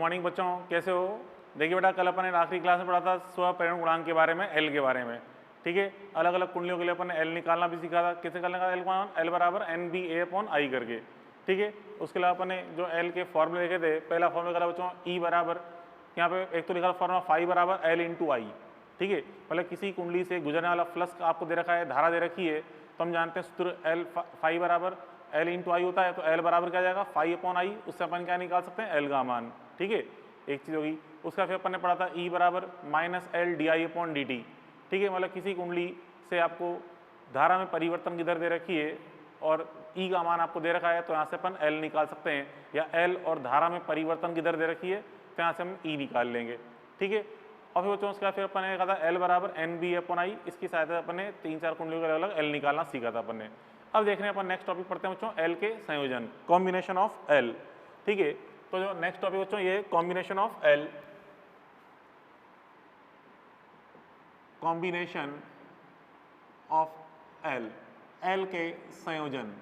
Morning बच्चों, कैसे हो? देखिए बेटा, कल अपन ने आखिरी क्लास में पढ़ा था स्वप्रेरण गुणांक के बारे में, एल के बारे में। ठीक है, अलग अलग कुंडलियों के लिए अपन ने एल निकालना भी सीखा था। कैसे निकालने का एल गुणांक? एल बराबर N B A upon I करके। ठीक है, उसके अलावा अपन ने जो एल के फॉर्मूले देखे थे, पहला फॉर्मूला करा बच्चों ई बराबर, यहाँ पे एक तो लिखा फॉर्मूला फाई बराबर एल इंटू आई। ठीक है, मतलब किसी कुंडली से गुजरने वाला फ्लक्स आपको दे रखा है, धारा दे रखी है, तो हम जानते हैं सूत्र एल फाई बराबर एल इंटू आई होता है। तो एल बराबर क्या जाएगा? Phi upon I. उससे अपन क्या निकाल सकते हैं? एल का मान। ठीक है, एक चीज़ होगी। उसका फिर अपन ने पढ़ा था ई बराबर minus L D I upon D T. ठीक है, मतलब किसी कुंडली से आपको धारा में परिवर्तन की दर दे रखी है और ई का मान आपको दे रखा है, तो यहाँ से अपन एल निकाल सकते हैं, या एल और धारा में परिवर्तन की दर दे रखी है तो यहाँ से हम ई निकाल लेंगे। ठीक है, और फिर बच्चों उसका फिर अपन ने कहा था एल बराबर एन बी अपॉन आई। इसकी सहायता से अपन ने 3-4 कुंडलियों के अलग अलग एल निकालना सीखा था अपन ने। अब देख रहे हैं अपन नेक्स्ट टॉपिक पढ़ते हैं बच्चों, एल के संयोजन, कॉम्बिनेशन ऑफ एल। ठीक है, तो जो नेक्स्ट टॉपिक बच्चों ये combination of L, combination of L, L के संयोजन।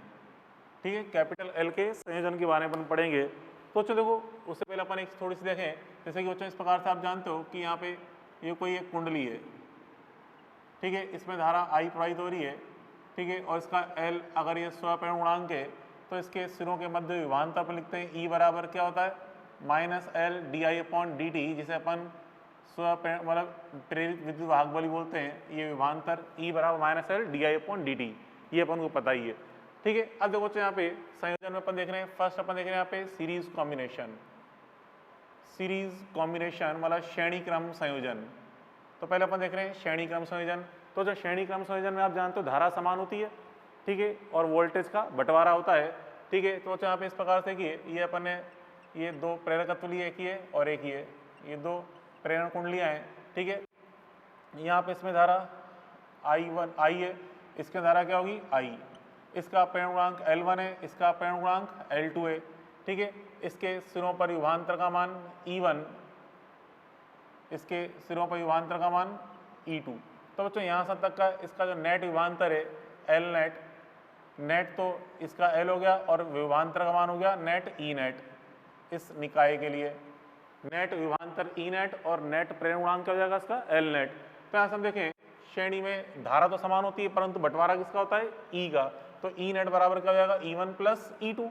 ठीक है, कैपिटल एल के संयोजन के बारे में अपन पढ़ेंगे। तो बच्चों देखो, उससे पहले अपन एक थोड़ी सी देखें, जैसे कि बच्चों इस प्रकार से आप जानते हो कि यहाँ पे ये कोई एक कुंडली है। ठीक है, इसमें धारा आई प्रवाहित हो रही है। ठीक है, और इसका एल अगर ये स्वप्रेरण गुणांक है, तो इसके सिरों के मध्य विभवांतर अपन लिखते हैं ई बराबर क्या होता है? Minus L D I upon D T, जिसे अपन स्वप्रेरण मतलब प्रेरित विद्युत वाहक बल बोलते हैं। ये विभवांतर ई बराबर minus L D I upon D T, ये अपन को पता ही है। ठीक है, अब देखो बच्चों यहाँ पे संयोजन में अपन देख रहे हैं, फर्स्ट अपन देख रहे हैं यहाँ पे सीरीज कॉम्बिनेशन। सीरीज कॉम्बिनेशन मतलब श्रेणी क्रम संयोजन। तो पहले अपन देख रहे हैं श्रेणी क्रम संयोजन। तो जो श्रेणी क्रम संयोजन में आप जानते हो धारा समान होती है। ठीक है, और वोल्टेज का बंटवारा होता है। ठीक है, तो यहाँ पे इस प्रकार से कि ये अपन ने ये दो प्रेरकत्व लिए, एक ये और एक ये दो प्रेरण कुंडलियाँ हैं। ठीक है, यहाँ पे इसमें धारा I1 आई है, इसके धारा क्या होगी? आई। इसका प्रेरण गुणांक L1 है, इसका प्रेरण गुणांक L2 है। ठीक है, इसके सिरों पर विभवांतर का मान E1, इसके सिरों पर विभवांतर का मान E2। तो बच्चों यहाँ से तक का इसका जो नेट विभवांतर है L नेट, नेट तो इसका L हो गया और विभवांतर का मान हो गया नेट E नेट। इस निकाय के लिए नेट विभवांतर E नेट और नेट प्रेरण गुणांक क्या हो जाएगा इसका? L net. तो यहाँ से हम देखें श्रेणी में धारा तो समान होती है, परंतु बंटवारा किसका होता है? E का। तो E नेट बराबर क्या हो जाएगा? E1 plus E2।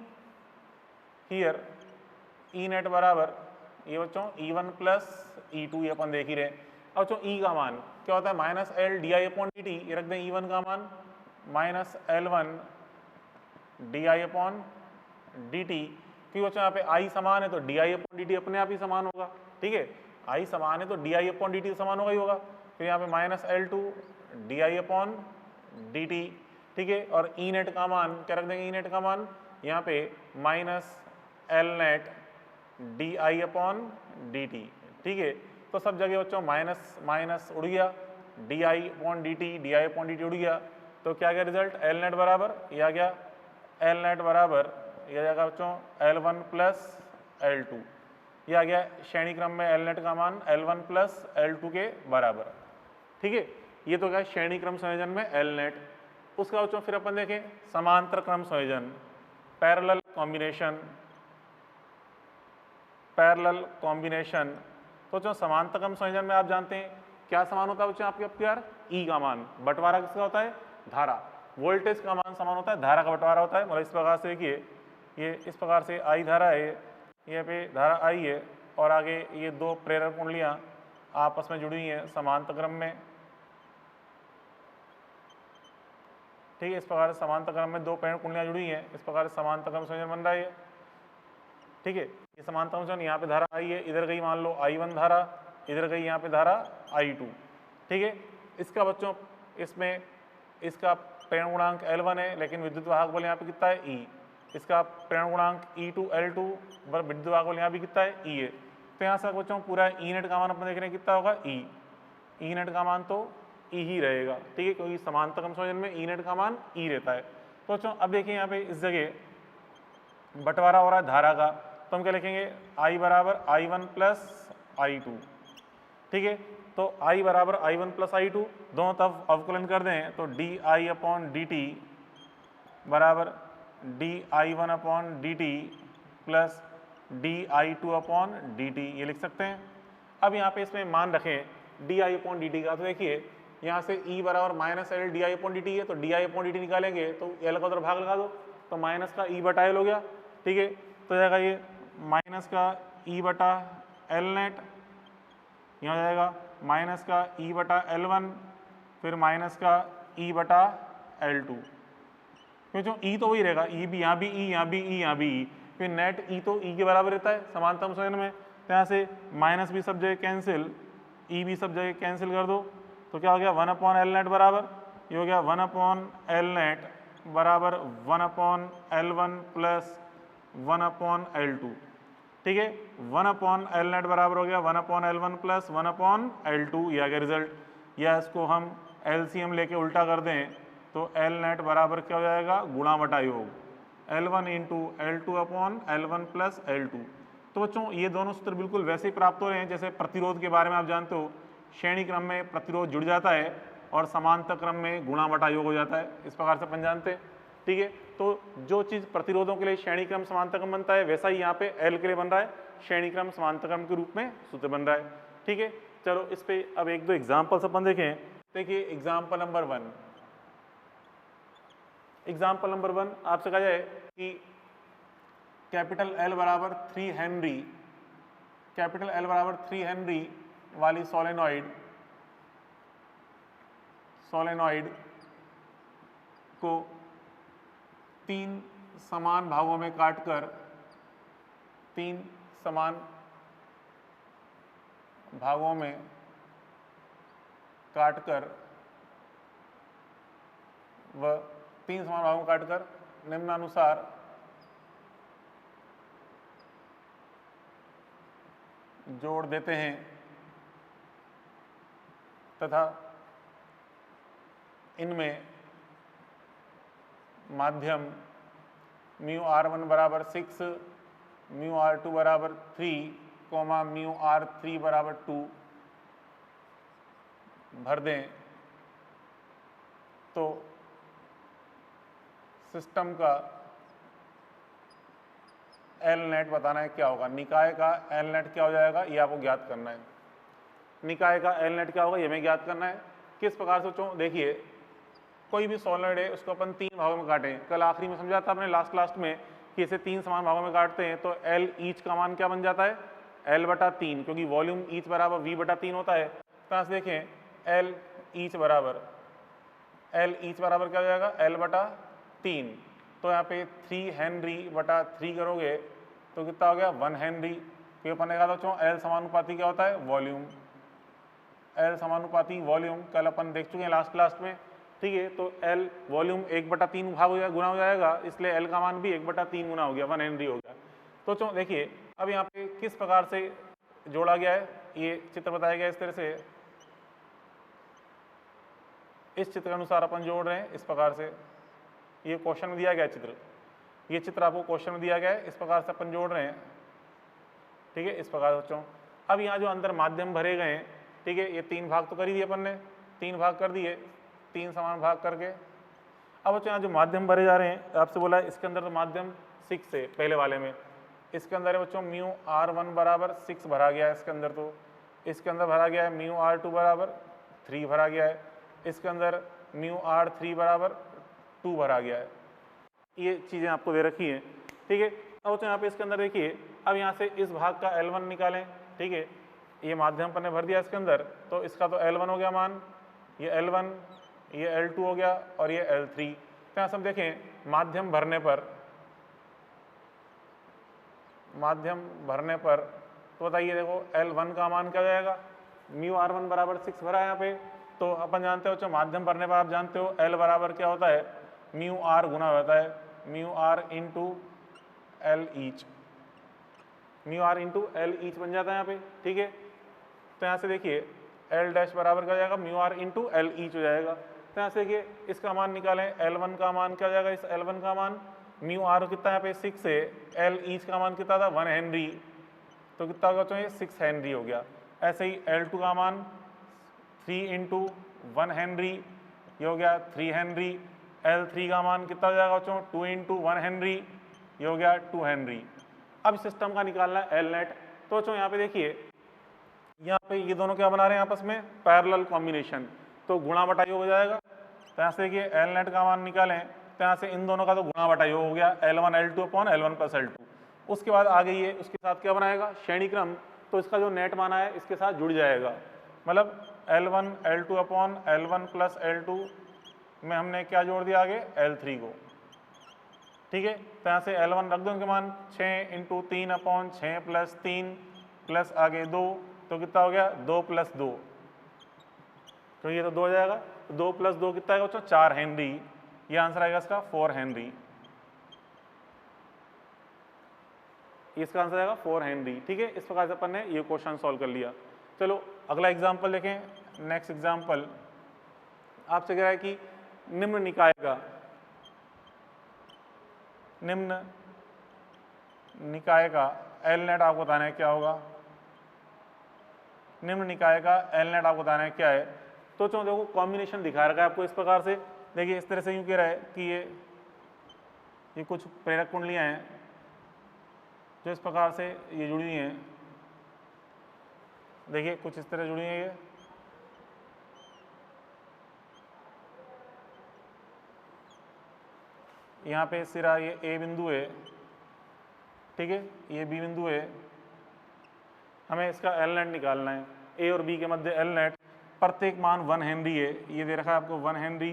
Here E net बराबर ये बच्चों E1 प्लस E2, ये अपन देख ही रहे। अब बच्चों E का मान क्या होता है? Minus L D I upon D T. ये रख दें E1 का मान minus L1 D I upon D T. क्योंकि बच्चों यहाँ पे I समान है तो D I upon D T अपने आप ही समान होगा। ठीक है, I समान है तो D I upon D T समान होगा ही होगा। फिर यहाँ पे minus L2 D I upon D T. ठीक है, और E नेट का मान क्या रख देंगे? E नेट का मान यहाँ पे minus L net D I upon D T. ठीक है, तो सब जगह बच्चों माइनस माइनस उड़ गया, D I upon D T उड़ गया। तो क्या गया रिजल्ट? एल नेट बराबर ये आ गया, एल नेट बराबर ये आ जाएगा बच्चों L1 प्लस L2। ये आ गया श्रेणी क्रम में एल नेट का मान L1 प्लस L2 के बराबर। ठीक है, ये तो क्या श्रेणी क्रम संयोजन में एल नेट। उसका बच्चों फिर अपन देखें समांतर क्रम संयोजन, पैरेलल कॉम्बिनेशन। पैरेलल कॉम्बिनेशन तो बच्चों समांतर क्रम संयोजन में आप जानते हैं क्या समान होता है बच्चों? आपके प्यार ई का मान, बंटवारा किसका होता है? धारा। वोल्टेज का मान समान होता है, धारा का बंटवारा होता है। मतलब इस प्रकार से देखिए, ये इस प्रकार से आई धारा है, ये पे धारा आई है, और आगे ये दो प्रेरक कुंडलियाँ आपस में जुड़ी हुई हैं समांतर क्रम में। ठीक है, इस प्रकार से समांतर क्रम में दो प्रेरक कुंडलियाँ जुड़ी हैं, इस प्रकार से समांतर क्रम संयोजन बन रहा है। ठीक है, ये समांतर संयोजन, यहाँ पे धारा आई है, इधर गई मान लो I1 धारा, इधर गई यहाँ पे धारा I2। ठीक है, इसका बच्चों इसमें इसका प्रेरण गुणांक L1 है, लेकिन विद्युत वाहक बल यहाँ पे कितना है? E। इसका प्रेरण गुणांक E2 L2, विद्युत वाहक बल यहाँ भी कितना है? E है। तो यहाँ से बच्चों पूरा E नेट का मान अपन देख रहे हैं कितना होगा? E नेट का मान तो E ही रहेगा। ठीक है, क्योंकि समांतर क्रम संयोजन में E नेट का मान E रहता है। तो बच्चों अब देखिए यहाँ पे इस जगह बंटवारा हो रहा है धारा का, तो हम क्या लिखेंगे? I बराबर I1 प्लस I2। ठीक है, तो I बराबर I1 प्लस I2, दोनों तरफ अवकलन कर दें तो D I upon D T बराबर D I one upon D T plus di/2/dt ये लिख सकते हैं। अब यहाँ पे इसमें मान रखें di/dt का, तो देखिए यहाँ से E बराबर -L di/dt है, तो di/dt निकालेंगे तो L का उधर भाग लगा दो, तो माइनस का E/L हो गया, ठीक है। तो जाएगा ये माइनस का E/L नेट, यहाँ जाएगा माइनस का E/L1, फिर माइनस का E/L2, क्योंकि जो E तो वही रहेगा, E भी यहाँ भी E, यहाँ भी E, यहाँ भी E, फिर नेट E तो E के बराबर रहता है समानतम संयोजन में, तो यहाँ से माइनस भी सब जगह कैंसिल, E भी सब जगह कैंसिल कर दो, तो क्या हो गया 1/L नेट बराबर, ये हो गया 1/L नेट बराबर 1/L1 प्लस 1/L2, ठीक है। 1/L नेट बराबर हो गया 1/L1 प्लस 1/L2, ये आ गया रिजल्ट। या इसको हम LCM लेके उल्टा कर दें तो L नेट बराबर क्या हो जाएगा, गुणा बटा योग L1 into L2/L1 plus L2। तो बच्चों ये दोनों सूत्र बिल्कुल वैसे ही प्राप्त हो रहे हैं जैसे प्रतिरोध के बारे में आप जानते हो, श्रेणी क्रम में प्रतिरोध जुड़ जाता है और समांतर क्रम में गुणा बटा योग हो जाता है, इस प्रकार से अपन जानते हैं, ठीक है। तो जो चीज़ प्रतिरोधों के लिए श्रेणी क्रम समांतर क्रम बनता है, वैसा ही यहाँ पे L के लिए बन रहा है, श्रेणी क्रम समांतर क्रम के रूप में सूत्र बन रहा है, ठीक है। चलो इस पे अब एक दो एग्जाम्पल्स अपन देखें। देखिए एग्जाम्पल नंबर 1, एग्जाम्पल नंबर 1 आपसे कहा जाए कि कैपिटल L बराबर 3 हेनरी, कैपिटल L बराबर 3 हेनरी वाली सोलेनॉइड को 3 समान भागों में काटकर, 3 समान भागों में काटकर व 3 समान भागों में काटकर निम्नानुसार जोड़ देते हैं तथा इनमें माध्यम μr1 बराबर 6, μr2 बराबर 3, μr3 बराबर 2 भर दें तो सिस्टम का एल नेट बताना है क्या होगा। निकाय का एल नेट क्या हो जाएगा ये आपको ज्ञात करना है। निकाय का एल नेट क्या होगा ये हमें ज्ञात करना है। किस प्रकार से बच्चों, देखिए कोई भी सॉलिड है उसको अपन 3 भागों में काटें। कल आखिरी में समझा था अपने लास्ट में कि इसे 3 समान भागों में काटते हैं तो एल ईच का मान क्या बन जाता है, L/3, क्योंकि वॉल्यूम ईच बराबर V/3 होता है। तो यहाँ से देखें एल ईच बराबर क्या हो जाएगा, L/3। तो यहाँ पे 3 हेनरी/3 करोगे तो कितना हो गया 1 हेनरी, क्योंकि अपन ने कहा था बच्चों एल समानुपाती क्या होता है, वॉल्यूम। एल समानुपाती वॉल्यूम कल अपन देख चुके हैं लास्ट में, ठीक है। तो एल वॉल्यूम 1/3 भाग हो जाएगा, गुना हो जाएगा, इसलिए एल का मान भी 1/3 गुना हो गया, 1 हेनरी हो गया। तो बच्चों देखिए अब यहाँ पे किस प्रकार से जोड़ा गया है, ये चित्र बताया गया है इस तरह से, इस चित्र के अनुसार अपन जोड़ रहे हैं इस प्रकार से। ये क्वेश्चन में दिया गया चित्र, ये चित्र आपको क्वेश्चन में दिया गया है, इस प्रकार से अपन जोड़ रहे हैं, ठीक है। इस प्रकार बच्चों अब यहाँ जो अंदर माध्यम भरे गए हैं, ठीक है, ये 3 भाग तो कर ही दिए अपन ने, 3 भाग कर दिए, 3 समान भाग करके। अब बच्चों यहाँ जो माध्यम भरे जा रहे हैं, आपसे बोला है इसके अंदर तो माध्यम 6 है, पहले वाले में इसके अंदर है बच्चों μr1 बराबर 6 भरा गया है इसके अंदर, तो इसके अंदर भरा गया है μr2 बराबर 3 भरा गया है, इसके अंदर μr3 बराबर 2 भरा गया है। ये चीज़ें आपको दे रखी हैं, ठीक है। अब तो यहाँ पे इसके अंदर देखिए, अब यहाँ से इस भाग का L1 निकालें, ठीक है। ये माध्यम पर ने भर दिया इसके अंदर, तो इसका तो L1 हो गया मान, ये L1, ये L2 हो गया और ये L3। तो यहाँ सब देखें माध्यम भरने पर तो बताइए देखो L1 का मान क्या हो जाएगा, μr1 बराबर 6 भरा है यहाँ पे, तो अपन जानते हो माध्यम भरने पर आप जानते हो L बराबर क्या होता है, μr गुना होता है μr into L each, μr into L each बन जाता है यहाँ पे, ठीक है। तो यहाँ से देखिए L डैश बराबर क्या हो जाएगा, μr इंटू L ईच हो जाएगा। तो यहाँ से देखिए इसका मान निकालें, L1 का मान क्या हो जाएगा, इस L1 का मान μr कितना यहाँ पे 6 है, L ईच का मान कितना था 1 हेनरी, तो कितना होगा तो ये 6 हेनरी हो गया। ऐसे ही L2 का मान 3 इंटू 1 हेनरी, ये हो गया 3 हेनरी। L3 का मान कितना हो जाएगा बच्चों, 2 इंटू 1 हेनरी, ये हो गया 2 हेनरी। अब सिस्टम का निकालना है एल नेट। तो बच्चों यहाँ पे देखिए, यहाँ पे ये दोनों क्या बना रहे हैं आपस में, पैरेलल कॉम्बिनेशन, तो गुणा बटा योग हो जाएगा। तो यहाँ से देखिए एल नेट का मान निकालें, तो यहाँ से इन दोनों का तो गुणा बटा योग हो गया, L1 L2 upon L1 plus L2। उसके बाद आगे ये उसके साथ क्या बनाएगा, श्रेणी क्रम, तो इसका जो नेट माना है इसके साथ जुड़ जाएगा, मतलब L1 L2 upon L1 plus L2 में हमने क्या जोड़ दिया आगे, L3 को, ठीक है। तो यहाँ से L1 रख दो उनके मान 6 इंटू 3 अपॉन 6 प्लस 3 प्लस आगे 2, तो कितना हो गया 2 प्लस 2, तो ये तो 2 हो जाएगा, 2 प्लस 2 कितना है बच्चों, 4 हेनरी, ये आंसर आएगा इसका 4 हेनरी, इसका आंसर आएगा 4 हेनरी, ठीक है। इस प्रकार से अपन ने ये क्वेश्चन सॉल्व कर लिया। चलो अगला एग्जाम्पल देखें। नेक्स्ट एग्जाम्पल आपसे कह रहा है कि निम्न निकाय का एल नेट आपको बताना है क्या होगा, निम्न निकाय का एल नेट आपको बताना है क्या है। तो चलो देखो कॉम्बिनेशन दिखा रखा है आपको इस प्रकार से, देखिए इस तरह से यूँ कह रहा है कि ये कुछ प्रेरक कुंडलियाँ हैं जो इस प्रकार से ये जुड़ी हुई हैं, देखिए कुछ इस तरह जुड़ी हैं ये, यहाँ पे सिरा ये ए बिंदु है, ठीक है, ये बी बिंदु है, हमें इसका एल नेट निकालना है। ए और बी के मध्य एल नेट, प्रत्येक मान 1 हेनरी है, ये दे रखा है आपको 1 हेनरी,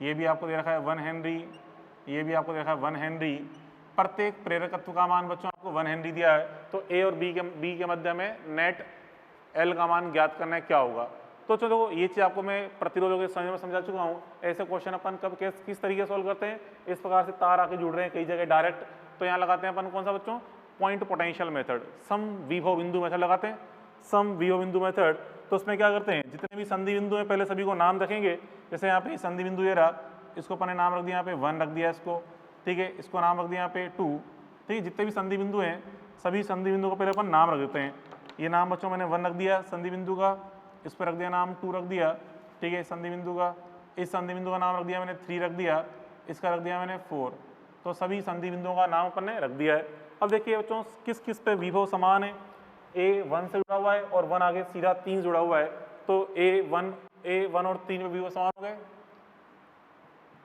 ये भी आपको दे रखा है 1 हेनरी, ये भी आपको दे रखा है 1 हेनरी, प्रत्येक प्रेरकत्व का मान बच्चों आपको 1 हेनरी दिया है। तो ए और बी के मध्य में नेट एल का मान ज्ञात करना है क्या होगा। तो चलो ये चीज़ आपको मैं प्रतिरोधों के समझ में समझा चुका हूँ। ऐसे क्वेश्चन अपन कब किस तरीके से सॉल्व करते हैं, इस प्रकार से तार आके जुड़ रहे हैं कई जगह डायरेक्ट, तो यहाँ लगाते हैं अपन कौन सा बच्चों, पॉइंट पोटेंशियल मेथड, सम विभव बिंदु मेथड लगाते हैं, सम विभव बिंदु मेथड। तो उसमें क्या करते हैं, जितने भी संधि बिंदु हैं पहले सभी को नाम रखेंगे, जैसे यहाँ पे संधि बिंदु ये रहा, इसको अपन ने नाम रख दिया यहाँ पे 1 रख दिया इसको, ठीक है, इसको नाम रख दिया यहाँ पे 2, ठीक है। जितने भी संधि बिंदु हैं सभी संधि बिंदु को पहले अपन नाम रख देते हैं। ये नाम बच्चों मैंने 1 रख दिया संधि बिंदु का, इस पर रख दिया नाम 2 रख दिया, ठीक है, संधि बिंदु का, इस संधि बिंदु का नाम रख दिया मैंने 3 रख दिया, इसका रख दिया मैंने 4, तो सभी संधि बिंदुओं का नाम अपन ने रख दिया है। अब देखिए बच्चों किस किस पे विभव समान है, ए 1 से जुड़ा हुआ है और 1 आगे सीधा 3 जुड़ा हुआ है, तो ए 1 और 3 में विभव समान हो गए,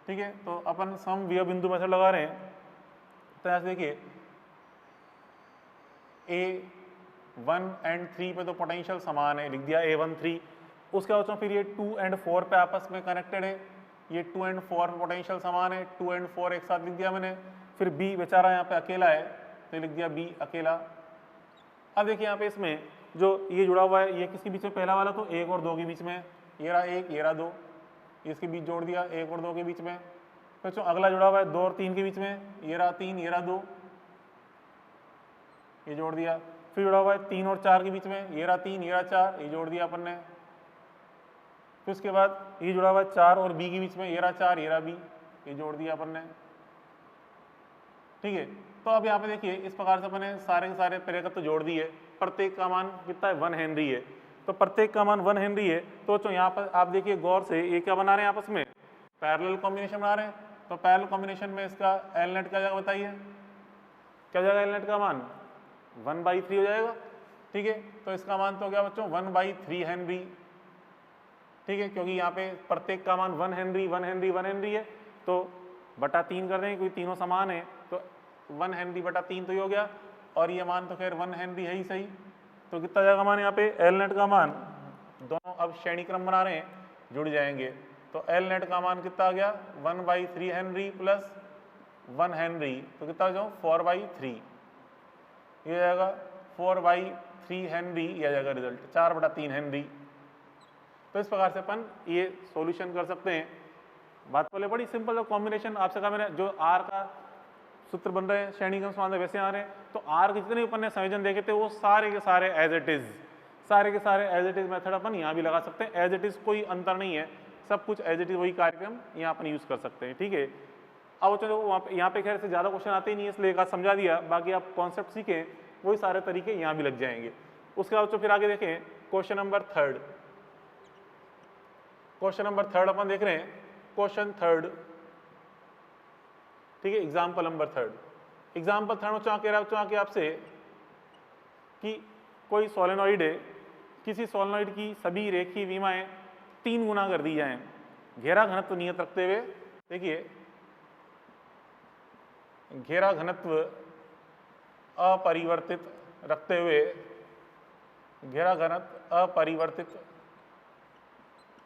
ठीक है। तो अपन सम विभव बिंदु मेथड लगा रहे हैं, तो ऐसे देखिए A1 एंड 3 पे तो पोटेंशियल समान है, लिख दिया A1 3, उसके बाद फिर ये 2 एंड 4 पे आपस में कनेक्टेड है, ये 2 एंड 4 में पोटेंशियल समान है, 2 एंड 4 एक साथ लिख दिया मैंने। फिर B बेचारा यहाँ पे अकेला है तो लिख दिया B अकेला। अब देखिए यहाँ पे इसमें जो ये जुड़ा हुआ है ये किसके बीच में, पहला वाला तो 1 और 2 के बीच में, ये रहा 1 ये रहा 2, इसके बीच जोड़ दिया 1 और 2 के बीच में। फिर जो अगला जुड़ा हुआ है 2 और 3 के बीच में, ये रहा 3 ये रहा 2, ये जोड़ दिया। फिर जुड़ा हुआ है 3 और 4 के बीच में, ये रहा 3 ये रहा 4, ये जोड़ दिया अपन ने। फिर उसके बाद ये जुड़ा हुआ है 4 और B के बीच में, ये रहा 4 ये रहा B, ये जोड़ दिया अपन ने, ठीक है। तो अब यहाँ पे देखिए इस प्रकार से अपन ने सारे के सारे प्रेरकत्व तो जोड़ दिए, प्रत्येक का मान कितना है 1 हेनरी है, तो प्रत्येक का मान 1 हेनरी है। तो यहाँ पर आप देखिए गौर से ये क्या बना रहे हैं आपस में, पैरेलल कॉम्बिनेशन बना रहे हैं। तो पैरेलल कॉम्बिनेशन में इसका एल नेट क्या जाएगा बताइए, क्या जाएगा एल नेट का मान 1/3 हो जाएगा, ठीक है। तो इसका मान तो क्या बच्चों 1/3 हेनरी, ठीक है, क्योंकि यहाँ पे प्रत्येक का मान 1 हेनरी 1 हेनरी 1 हेनरी है, तो बटा 3 कर देंगे क्योंकि तीनों समान है, तो 1 हेनरी बटा 3 तो ही हो गया, और ये मान तो खैर 1 हेनरी है ही सही। तो कितना जाएगा मान यहाँ पे एल नेट का मान, दोनों अब श्रेणी क्रम बना रहे हैं जुड़ जाएंगे, तो एल नेट का मान कितना आ गया 1/3 हेनरी प्लस 1 हेनरी, तो कितना हो जाओ 4/3, ये जाएगा 4/3 हेनरी, ये आ जाएगा रिजल्ट 4/3 हेनरी। तो इस प्रकार से अपन ये सॉल्यूशन कर सकते हैं। बात पहले बड़ी सिंपल है, कॉम्बिनेशन आपसे कहा मैंने, जो आर का सूत्र बन रहे हैं श्रेणी क्रम समाधान वैसे आ रहे हैं, तो आर के जितने अपन ने संयोजन देखे थे वो सारे के सारे एज इट इज, सारे के सारे एज इट इज मेथड अपन यहाँ भी लगा सकते हैं, एज इट इज कोई अंतर नहीं है, सब कुछ एज इट इज वही कार्यक्रम यहाँ अपन यूज कर सकते हैं, ठीक है। अब चलो वहाँ पे यहाँ पे खैर से ज़्यादा क्वेश्चन आते ही नहीं है, इसलिए एक आध समझा दिया, बाकी आप कॉन्सेप्ट सीखें वही सारे तरीके यहाँ भी लग जाएंगे। उसके बाद फिर आगे देखें क्वेश्चन नंबर 3, क्वेश्चन नंबर 3 अपन देख रहे हैं, क्वेश्चन 3, ठीक है, एग्जाम्पल नंबर 3। एग्जाम्पल थर्ड बच्चों कह रहा बच्चों आके आपसे कि कोई सोलेनॉइड है, किसी सोलेनॉइड की सभी रेखीय विमाएं 3 गुना कर दी जाएं घेरा घनत्व नियत रखते हुए। देखिए घेरा घनत्व अपरिवर्तित रखते हुए, घेरा घनत्व अपरिवर्तित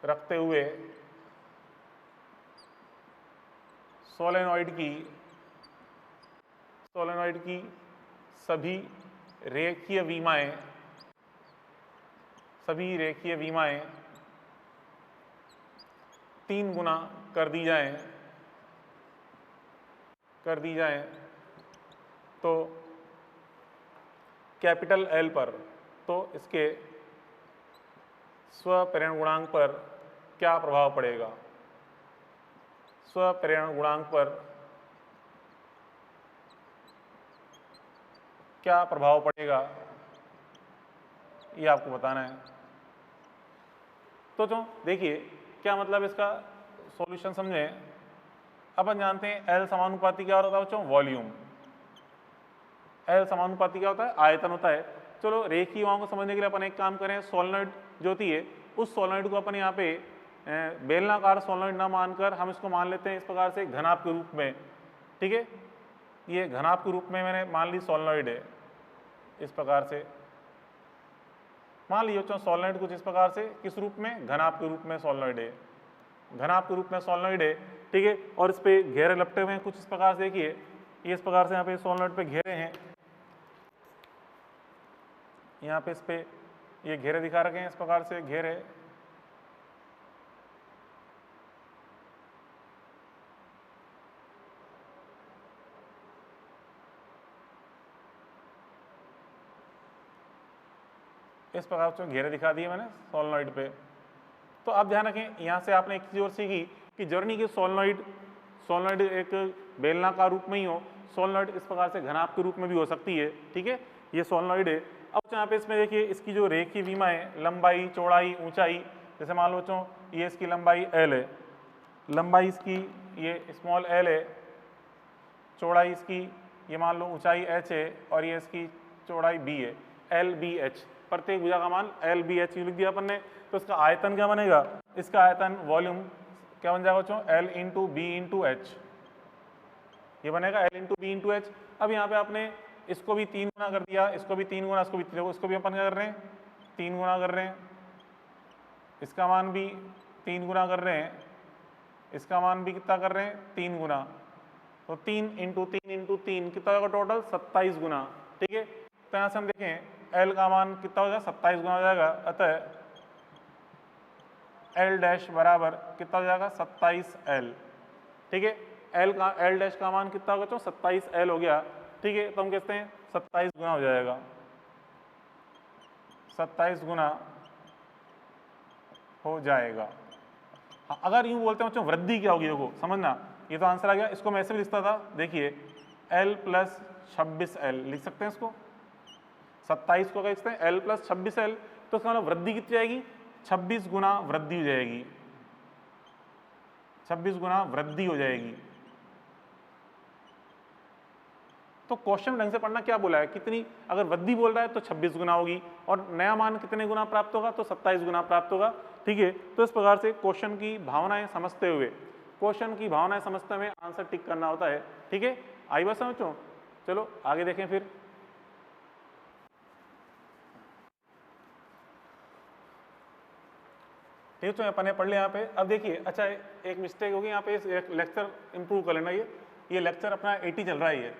रखते हुए सोलेनॉइड की सभी रेखीय विमाएं 3 गुना कर दी जाएं तो कैपिटल एल पर, तो इसके स्वपरिमाण गुणांक पर क्या प्रभाव पड़ेगा? स्वपरिमाण गुणांक पर क्या प्रभाव पड़ेगा ये आपको बताना है। तो देखिए क्या मतलब इसका सॉल्यूशन समझें। अपन जानते हैं एल समानुपाती क्या होता है बच्चों? वॉल्यूम। एल समानुपाती क्या होता है? आयतन होता है। चलो रेखीय विमाओं को समझने के लिए अपन एक काम करें, सोलेनॉइड जो होती है उस सोलेनॉइड को अपन यहाँ पे बेलनाकार सोलेनॉइड ना मानकर हम इसको मान लेते हैं इस प्रकार से घनाभ के रूप में। ठीक है, ये घनाभ के रूप में मैंने मान ली सोलेनॉइड है, इस प्रकार से मान लीजिए बच्चों सोलेनॉइड कुछ इस प्रकार से, किस रूप में? घनाभ के रूप में सोलेनॉइड है, घनाभ के रूप में सोलेनॉइड है। ठीक है, और इस पे घेरे लपटे हुए हैं कुछ इस प्रकार से। देखिए ये इस प्रकार से यहाँ पे सोलेनॉइड पे घेरे हैं, यहाँ पे इस पे ये घेरे दिखा रखे हैं इस प्रकार से घेरे। इस प्रकार से घेरे दिखा दिए मैंने सोलेनॉइड पे। तो आप ध्यान रखें यहाँ से आपने एक चीज और सीखी कि जरूरी नहीं कि सोलेनॉइड एक बेलनाकार रूप में ही हो, सोलेनॉइड इस प्रकार से घनाभ के रूप में भी हो सकती है। ठीक है, ये सोलेनॉइड है। अब यहाँ पे इसमें देखिए इसकी जो रेखीय विमा है, लंबाई, चौड़ाई, ऊंचाई, जैसे मान लो बच्चों ये इसकी लंबाई एल है, लंबाई इसकी ये स्मॉल एल है, चौड़ाई इसकी ये मान लो ऊंचाई एच है, और ये इसकी चौड़ाई बी है, एल बी एच। प्रत्येक भुजा का मान एल बी एच लिख दिया अपन ने। तो इसका आयतन क्या बनेगा? इसका आयतन वॉल्यूम क्या बन जाएगा बच्चों? L into B into H, ये बनेगा L into B into H. अब यहाँ पे आपने इसको भी 3 गुना कर दिया, इसको भी 3 गुना, इसको भी अपन क्या कर रहे हैं? 3 गुना कर रहे हैं। इसका मान भी 3 गुना कर रहे हैं, इसका मान भी कितना कर रहे हैं? 3 गुना। तो 3 इंटू 3 इंटू 3 कितना होगा टोटल? 27 गुना। ठीक है, तो यहाँ से हम देखें एल का मान कितना हो जाएगा? 27 गुना हो जाएगा। अतः एल डैश बराबर कितना हो जाएगा? 27 एल। ठीक है, एल डैश का मान कितना होगा? 27 एल हो गया। ठीक है, तो हम कहते हैं 27 गुना हो जाएगा, 27 गुना हो जाएगा। हाँ, अगर यूं बोलते हैं बच्चों वृद्धि क्या होगी, देखो समझना, ये तो आंसर आ गया। इसको मैं ऐसे भी लिखता था, देखिए एल प्लस 26 एल लिख सकते हैं इसको। 27 को क्या लिखते हैं? L plus 26 L. तो इसका मतलब वृद्धि कितनी जाएगी? 26 गुना वृद्धि हो जाएगी, 26 गुना वृद्धि हो जाएगी। तो क्वेश्चन ढंग से पढ़ना, क्या बोला है? कितनी, अगर वृद्धि बोल रहा है तो 26 गुना होगी, और नया मान कितने गुना प्राप्त होगा? तो 27 गुना प्राप्त होगा। ठीक है, तो इस प्रकार से क्वेश्चन की भावनाएं समझते हुए आंसर टिक करना होता है। ठीक है, आई बात समझो। चलो आगे देखें फिर। ठीक है, अपन ने पढ़ लिया यहाँ पे। अब देखिए अच्छा एक मिस्टेक होगी यहाँ पे, लेक्चर इंप्रूव कर लेना। ये लेक्चर अपना 80 चल रहा है,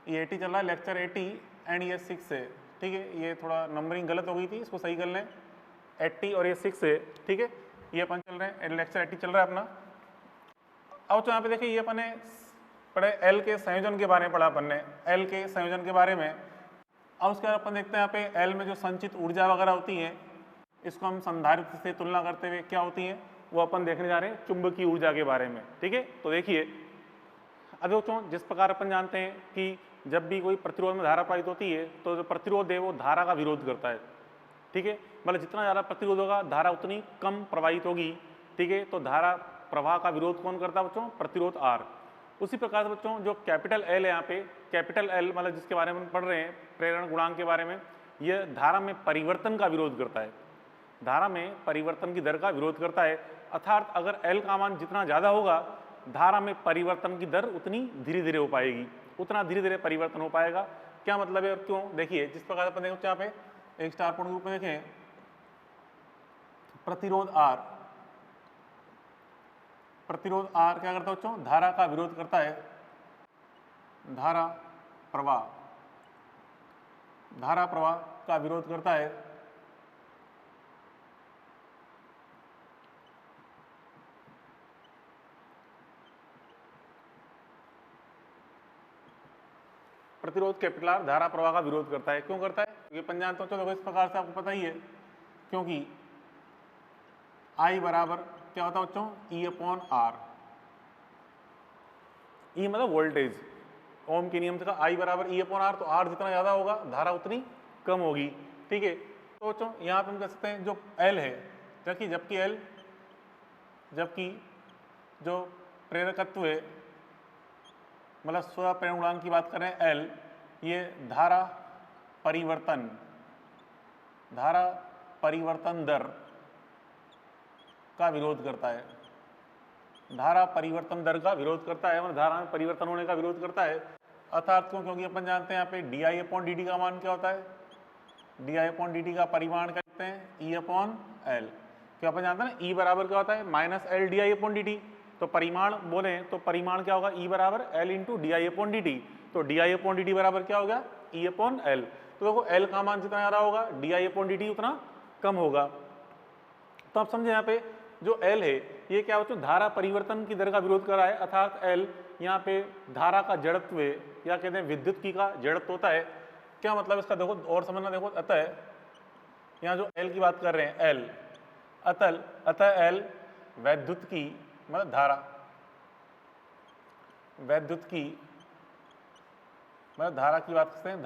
ये 80 चल रहा है, लेक्चर 80 एंड ये 6 है। ठीक है, ये थोड़ा नंबरिंग गलत हो गई थी, इसको सही कर लें। 80 और ये 6 है। ठीक है, ये अपन चल रहे हैं, लेक्चर 80 चल रहा है अपना। अब तो यहाँ पे देखिए ये अपन ने पढ़े एल के संयोजन के बारे में पढ़ा अपन ने, एल के संयोजन के बारे में। अब उसके बाद अपन देखते हैं यहाँ पे एल में जो संचित ऊर्जा वगैरह होती है, इसको हम संधारित्र से तुलना करते हुए क्या होती है वो अपन देखने जा रहे हैं, चुंबकीय ऊर्जा के बारे में। ठीक है, तो देखिए अब दोस्तों जिस प्रकार अपन जानते हैं कि जब भी कोई प्रतिरोध में धारा प्रवाहित होती है तो जो प्रतिरोध है वो धारा का विरोध करता है। ठीक है, मतलब जितना ज़्यादा प्रतिरोध होगा धारा उतनी कम प्रवाहित होगी। ठीक है, तो धारा प्रवाह का विरोध कौन करता है बच्चों? प्रतिरोध आर। उसी प्रकार से बच्चों जो कैपिटल एल है यहाँ पे, कैपिटल एल मतलब जिसके बारे में पढ़ रहे हैं प्रेरण गुणांक के बारे में, यह धारा में परिवर्तन का विरोध करता है, धारा में परिवर्तन की दर का विरोध करता है। अर्थात अगर एल का मान जितना ज़्यादा होगा धारा में परिवर्तन की दर उतनी धीरे धीरे हो पाएगी, उतना धीरे धीरे परिवर्तन हो पाएगा। क्या मतलब है और क्यों, देखिए जिस प्रकार अपन देखो यहाँ पे एक स्टार पॉइंट ग्रुप में देखें, प्रतिरोध आर, प्रतिरोध आर क्या करता है बच्चों, धारा का विरोध करता है, धारा प्रवाह, धारा प्रवाह का विरोध करता है। प्रतिरोध कैपिटल आर धारा प्रवाह का विरोध करता है। क्यों करता है, क्योंकि अपन जानते हो, चलो इस प्रकार से आपको पता ही है, क्योंकि I बराबर क्या होता है बच्चों, E अपॉन आर, E मतलब वोल्टेज, ओम के नियम से का I बराबर E अपॉन आर, तो आर जितना ज़्यादा होगा धारा उतनी कम होगी। ठीक है, तो बच्चों यहाँ पे हम कह सकते हैं जो L है, जबकि जो प्रेरकत्व है मतलब स्व प्रेरण गुणांक की बात करें L, ये धारा परिवर्तन दर का विरोध करता है, धारा परिवर्तन दर का विरोध करता है, मतलब धारा में परिवर्तन होने का विरोध करता है। अर्थात क्यों, क्योंकि अपन जानते हैं यहाँ पे di अपॉन dt का मान क्या होता है, di अपॉन dt का परिमाण क्या कहते हैं, E अपॉन L। क्यों अपन जानते हैं ना, E बराबर क्या होता है, minus L D I upon D T, तो परिमाण बोले तो परिमाण क्या होगा, E बराबर L into D I upon D T, तो D I upon D T बराबर क्या हो गया, E अपॉन L। तो देखो L का मान जितना ज़्यादा होगा D I upon D T उतना कम होगा। तो आप समझे यहाँ पे जो L है ये क्या बच्चों, धारा परिवर्तन की दर का विरोध कर रहा है। अर्थात L यहाँ पे धारा का जड़त्व या कहते हैं विद्युत की का जड़त्व होता है। क्या मतलब इसका देखो और समझना, देखो अतः यहाँ जो L की बात कर रहे हैं L, अतः L वैद्युत की मतलब धारा, वैद्युत की मतलब धारा की बात करते हैं,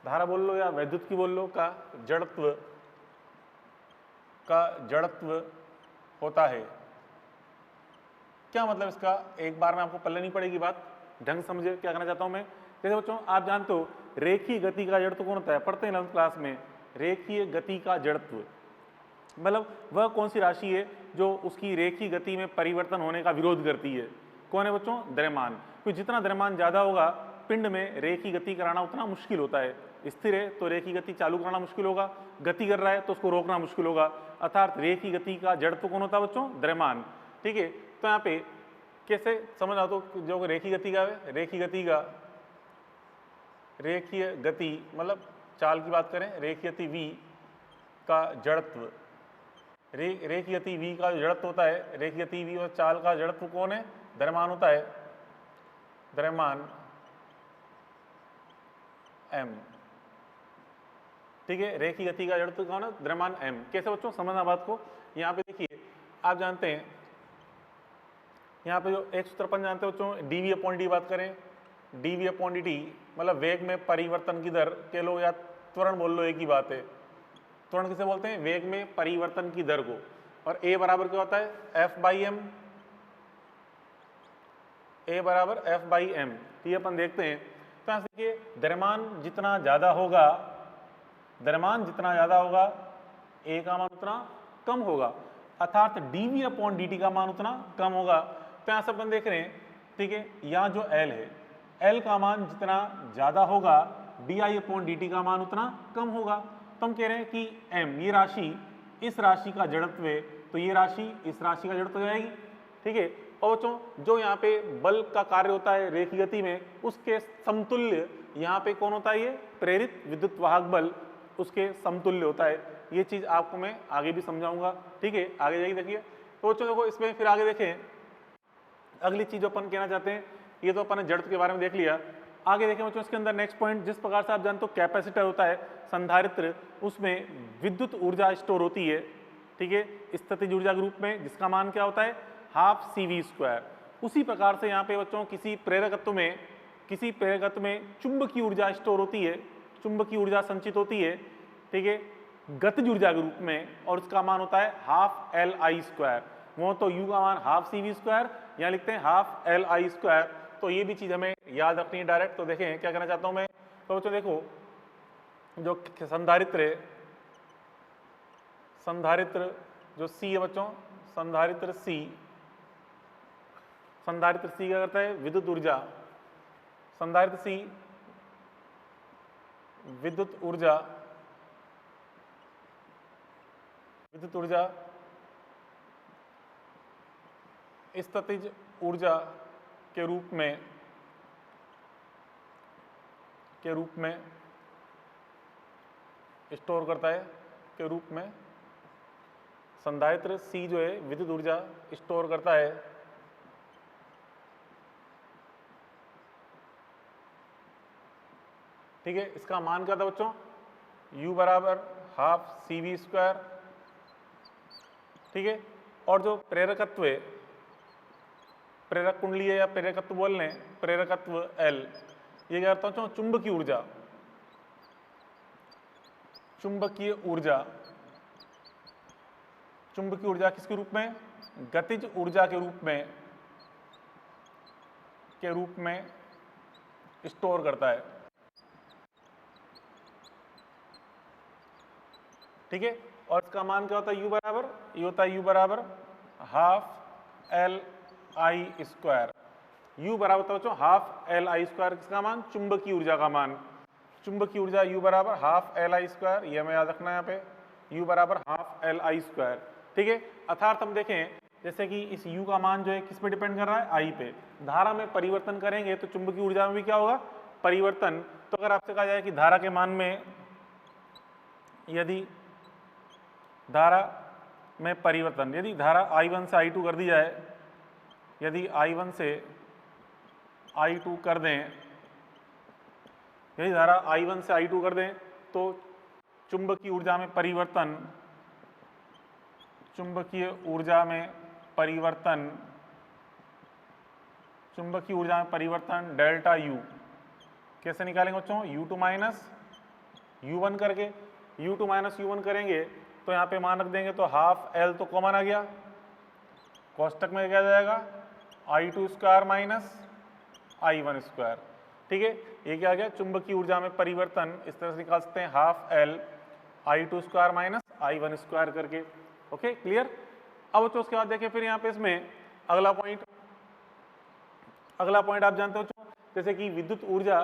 धारा बोल लो या वैद्युत की बोल लो, का जड़त्व होता है। क्या मतलब इसका, एक बार में आपको पल्ले नहीं पड़ेगी बात, ढंग समझे क्या कहना चाहता हूं मैं। जैसे बच्चों आप जानते हो रेखीय गति का जड़त्व कौन होता है, पढ़ते हैं 11वीं क्लास में, रेखीय गति का जड़त्व मतलब वह कौन सी राशि है जो उसकी रेखीय गति में परिवर्तन होने का विरोध करती है। कौन है बच्चों, द्रव्यमान। क्योंकि जितना द्रव्यमान ज़्यादा होगा पिंड में रेखीय गति कराना उतना मुश्किल होता है। स्थिर है तो रेखीय गति चालू कराना मुश्किल होगा, गति कर रहा है तो उसको रोकना मुश्किल होगा। अर्थात रेखीय गति का जड़त्व कौन होता है बच्चों, द्रव्यमान। ठीक है, तो यहाँ पे कैसे समझ आता हो जो रेखीय गति का है, रेखीय गति मतलब चाल की बात करें, रेखीय गति v का जड़त्व, रेखीय गति v का जड़त्व होता है, रेखीय गति v और चाल का जड़त्व कौन है, द्रव्यमान होता है, द्रव्यमान m। ठीक है, रेखीय गति का जड़त्व कौन है, द्रव्यमान m। कैसे बच्चों समझना बात को, यहाँ पे देखिए आप जानते हैं यहाँ पे जो एक सूत्र अपन जानते हैं बच्चों, dv अपॉन dt बात करें, dv अपॉन dt मतलब वेग में परिवर्तन की दर कह लो या त्वरण बोल लो, एक ही बात है। त्वरण किसे बोलते हैं, वेग में परिवर्तन की दर को। और a बराबर क्या होता है, f बाई एम, a बराबर f बाई एम। तो ये अपन देखते हैं, तो यहाँ से देखिए द्रव्यमान जितना ज़्यादा होगा, a का मान उतना कम होगा, अर्थात dv अपॉन dt का मान उतना कम होगा। तो यहाँ से अपन देख रहे हैं, ठीक है, यहाँ जो L है, L का मान जितना ज़्यादा होगा di अपॉन dt का मान उतना कम होगा। तो हम कह रहे हैं कि m ये राशि इस राशि का जड़त्व है, तो ये राशि इस राशि का जड़त्व हो जाएगी। ठीक है, और बच्चों जो यहाँ पे बल का कार्य होता है रेखीय गति में, उसके समतुल्य यहाँ पे कौन होता है, ये प्रेरित विद्युत वाहक बल उसके समतुल्य होता है। ये चीज़ आपको मैं आगे भी समझाऊंगा। ठीक है, आगे जाइए देखिए। तो बच्चों देखो इसमें फिर आगे देखें, अगली चीज़ जो अपन कहना चाहते हैं, ये तो अपन ने जड़त्व के बारे में देख लिया। आगे देखें बच्चों इसके अंदर नेक्स्ट पॉइंट, जिस प्रकार से आप जानते हो कैपेसिटर होता है संधारित्र, उसमें विद्युत ऊर्जा स्टोर होती है। ठीक है, स्थितिज ऊर्जा के रूप में, जिसका मान क्या होता है, हाफ CV²। उसी प्रकार से यहाँ पे बच्चों किसी प्रेरकत्व में चुंबकीय ऊर्जा स्टोर होती है, चुंबकीय ऊर्जा संचित होती है। ठीक है, गतिज ऊर्जा के रूप में, और उसका मान होता है हाफ LI²। वो तो u का मान हाफ सी वी स्क्वायर, यहाँ लिखते हैं हाफ एल आई स्क्वायर। तो ये भी चीज़ हमें याद रखनी है डायरेक्ट। तो देखें क्या करना चाहता हूँ मैं, तो बच्चों देखो जो संधारित्र जो C है बच्चों, संधारित्र C क्या करता है, विद्युत ऊर्जा, संधारित्र C विद्युत ऊर्जा स्थितिज ऊर्जा के रूप में स्टोर करता है, के रूप में संधारित्र C जो है विद्युत ऊर्जा स्टोर करता है। ठीक है, इसका मान क्या था बच्चों, U बराबर हाफ सी वी स्क्वायर। ठीक है, और जो प्रेरकत्व है, प्रेरक कुंडली है या प्रेरकत्व बोल लें, प्रेरकत्व L, ये क्या करता हूँ, चुंबकीय ऊर्जा किसके रूप में, गतिज ऊर्जा के रूप में स्टोर करता है। ठीक है, और इसका मान क्या होता है, U बराबर, ये होता है U बराबर half L I square. U बराबर होता है बच्चों हाफ एल आई स्क्वायर, किसका मान, चुंबकीय ऊर्जा का मान। चुंबकीय ऊर्जा U बराबर हाफ एल आई स्क्वायर, ये हमें याद रखना है यहाँ पे, U बराबर हाफ एल आई स्क्वायर। ठीक है, अर्थात हम देखें जैसे कि इस U का मान जो है किस पे डिपेंड कर रहा है, I पे। धारा में परिवर्तन करेंगे तो चुंबकीय ऊर्जा में भी क्या होगा, परिवर्तन। तो अगर आपसे कहा जाए कि धारा के मान में, यदि धारा में परिवर्तन, यदि धारा I1 से I2 कर दी जाए, यदि I1 से I2 कर दें, यदि धारा I1 से I2 कर दें तो चुंबकीय ऊर्जा में परिवर्तन, चुंबकीय ऊर्जा में परिवर्तन डेल्टा U कैसे निकालेंगे बच्चों, U2 माइनस U1 करके, U2 माइनस U1 करेंगे तो यहाँ पे मान रख देंगे तो हाफ L तो कॉमन आ गया, कोष्टक में क्या जाएगा, I2 square minus I1 square. ठीक है, ये क्या आ गया, चुंबकीय ऊर्जा में परिवर्तन इस तरह से निकाल सकते हैं, half L I2 square minus I1 square करके। Okay, clear. अब तो उसके बाद देखें फिर यहाँ पे इसमें अगला पॉइंट आप जानते हो जैसे कि विद्युत ऊर्जा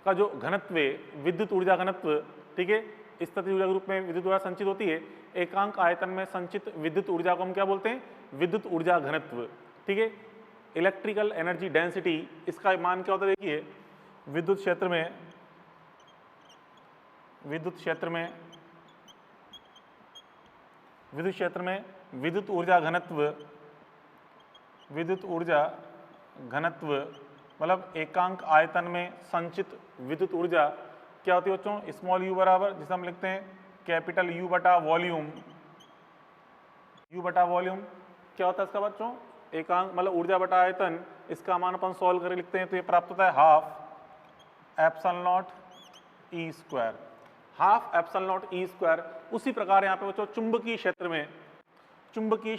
का जो घनत्व है, विद्युत ऊर्जा घनत्व, ठीक है, स्थितिज ऊर्जा के रूप में विद्युत ऊर्जा संचित होती है, एकांक आयतन में संचित विद्युत ऊर्जा को हम क्या बोलते हैं, विद्युत ऊर्जा घनत्व। ठीक है, इलेक्ट्रिकल एनर्जी डेंसिटी, इसका मान क्या होता है, देखिए विद्युत क्षेत्र में विद्युत ऊर्जा घनत्व मतलब एकांक आयतन में संचित विद्युत ऊर्जा क्या होती है बच्चों, स्मॉल u बराबर, जिसे हम लिखते हैं कैपिटल U बटा वॉल्यूम। क्या होता है इसका बच्चों, एकांक मतलब ऊर्जा बटा आयतन, इसका मान अपन सॉल्व करके लिखते हैं तो ये प्राप्त होता है half epsilon not E square, half epsilon not E square. उसी प्रकार यहाँ पे बच्चों चुंबकीय क्षेत्र में चुंबकीय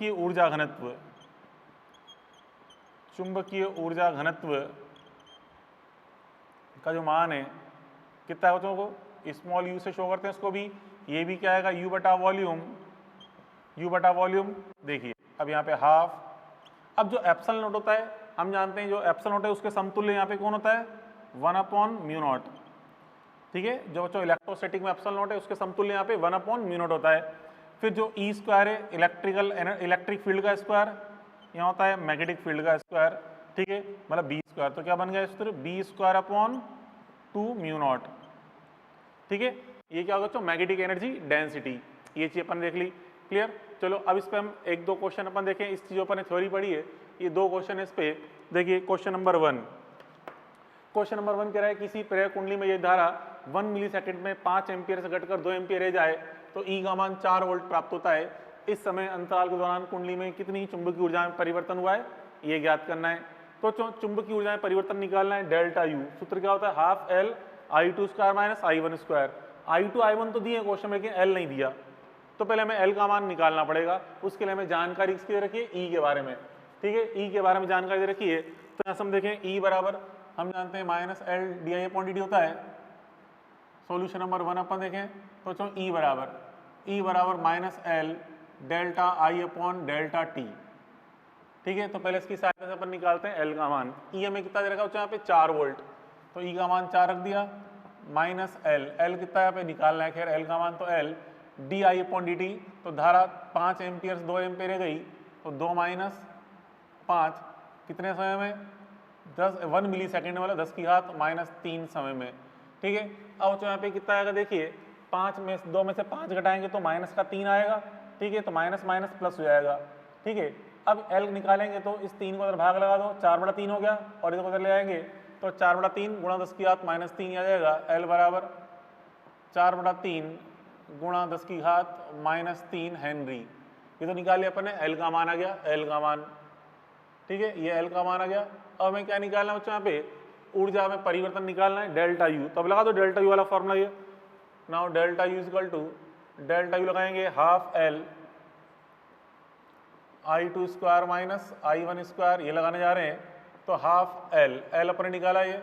ऊर्जा घनत्व का जो मान है कितना है बच्चों को, स्मॉल u से शो करते हैं इसको भी, ये भी क्या आएगा, u बटा वॉल्यूम। देखिए अब यहाँ पे हाफ, अब जो एप्सिलॉन नॉट होता है हम जानते हैं, जो एप्सिलॉन नॉट है उसके समतुल्य यहाँ पे कौन होता है, 1/μ0। ठीक है, जो बच्चों इलेक्ट्रोस्टैटिक में एप्सिलॉन नॉट है उसके समतुल्य यहाँ पे 1/μ0 होता है। फिर जो ई स्क्वायर है इलेक्ट्रिक फील्ड का स्क्वायर, यहाँ होता है मैग्नेटिक फील्ड का स्क्वायर। ठीक है, मतलब बी स्क्वायर, तो क्या बन गया सूत्र, बी स्क्वायर अपॉन 2μ0। ठीक है, ये क्या होगा बच्चों, मैग्नेटिक एनर्जी डेंसिटी। ये चीज अपन देख ली, क्लियर। चलो अब इस पे हम एक दो क्वेश्चन अपन देखें, इस चीज़ों पर थ्योरी पढ़ी है, ये दो क्वेश्चन है इस पे। देखिए क्वेश्चन नंबर 1 कह रहा है किसी प्रेरक कुंडली में ये धारा 1 मिलीसेकंड में 5 एम्पियर से घटकर 2 एम्पियर रह जाए तो ई का मान 4 वोल्ट प्राप्त होता है। इस समय अंतराल के दौरान कुंडली में कितनी चुंबकीय ऊर्जा में परिवर्तन हुआ है, ये ज्ञात करना है। तो चुंबकीय ऊर्जा में परिवर्तन निकालना है डेल्टा यू। सूत्र क्या होता है, half L I2² minus I1²। I2 I1 तो दिए क्वेश्चन में, लेकिन L नहीं दिया, तो पहले हमें L का मान निकालना पड़ेगा। उसके लिए हमें जानकारी किसकी दे रखी है, E के बारे में, ठीक है, E के बारे में जानकारी दे रखी है। तो यहाँ से हम देखें E बराबर हम जानते हैं minus L D I upon D T होता है। सॉल्यूशन नंबर 1 अपन देखें तो चलो E बराबर माइनस एल डेल्टा आई अपॉन डेल्टा टी, ठीक है। तो पहले इसकी सहायता से अपन निकालते हैं L का मान। E हमें कितना दे रखा है यहाँ पे 4 वोल्ट, तो E का मान 4 रख दिया, माइनस L कितना यहाँ पे निकालना है, खैर L का मान तो L D I upon D T, तो धारा 5 एम्पियर्स 2 एम्पियर गई, तो 2 माइनस 5 कितने समय में 1 मिली सेकेंड वाला 10 की घात माइनस 3 समय में, ठीक है। अब तो यहाँ पे कितना आएगा देखिए, 2 में से 5 घटाएंगे तो माइनस का 3 आएगा, ठीक है, तो माइनस माइनस प्लस हो जाएगा, ठीक है। अब L निकालेंगे तो इस 3 को उधर भाग लगा दो, 4/3 हो गया, और इधर उधर ले आएंगे तो 4/3 गुणा 10 की घात माइनस 3 आ जाएगा। L बराबर 4/3 गुणा 10 की घात माइनस 3 हेनरी। ये तो निकाल लिया अपन ने, L का मान आ गया, L का मान, ठीक है, ये L का मान आ गया। अब हमें क्या निकालना है बच्चों, यहाँ पे ऊर्जा में परिवर्तन निकालना है, डेल्टा यू। तो अब लगा दो डेल्टा यू वाला फॉर्मूला ये, now delta U equal to, delta U लगाएंगे half L I2² minus I1², ये लगाने जा रहे हैं, तो हाफ L अपने निकाला ये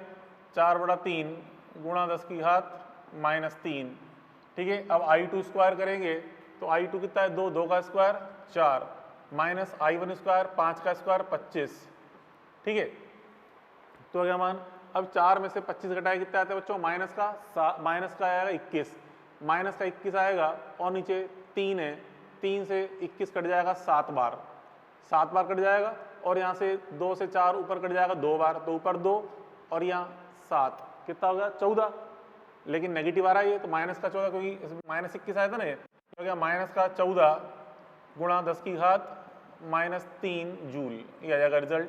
4/3 गुणा 10 की घात माइनस 3, ठीक है। अब I2² करेंगे तो I2 कितना है 2, 2 का स्क्वायर 4, माइनस I1², 5 का स्क्वायर 25, ठीक है। तो क्या मान, अब 4 में से 25 घटाए कितना आता है बच्चों, माइनस का आएगा 21, माइनस का 21 आएगा, और नीचे 3 है, 3 से 21 कट जाएगा 7 बार कट जाएगा, और यहाँ से 2 से 4 ऊपर कट जाएगा 2 बार, तो ऊपर 2 और यहाँ 7, कितना होगा 14, लेकिन नेगेटिव आ रहा है ये, तो माइनस का 14, क्योंकि माइनस 21 आया था ना ये, तो क्या माइनस का 14 गुणा 10 की घात माइनस 3 जूल, ये आ जाएगा रिजल्ट,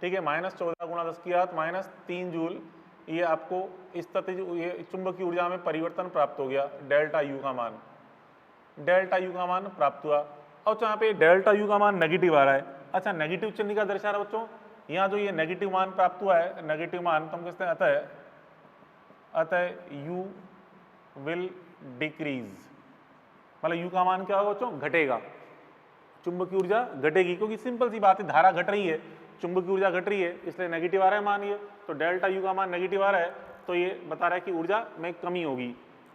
ठीक है। माइनस 14 गुणा 10 की घात माइनस 3 जूल, ये आपको इस तथ्य ये चुंबकीय ऊर्जा में परिवर्तन प्राप्त हो गया, डेल्टा यू का मान, डेल्टा यू का मान प्राप्त हुआ। और यहाँ पे डेल्टा यू का मान नेगेटिव आ रहा है, अच्छा नेगेटिव चिन्ह का दर्शा रहा है बच्चों, यहाँ जो ये नेगेटिव मान प्राप्त हुआ है, नेगेटिव मान तो हम कहते हैं अतः यू विल डिक्रीज, मतलब यू का मान क्या होगा बच्चों, घटेगा, चुंबकीय ऊर्जा घटेगी, क्योंकि सिंपल सी बात है, धारा घट रही है, चुंबकीय ऊर्जा घट रही है, इसलिए नेगेटिव आ रहा है मान ये, तो डेल्टा यू का मान नेगेटिव आ रहा है, तो ये बता रहा है कि ऊर्जा में कमी होगी,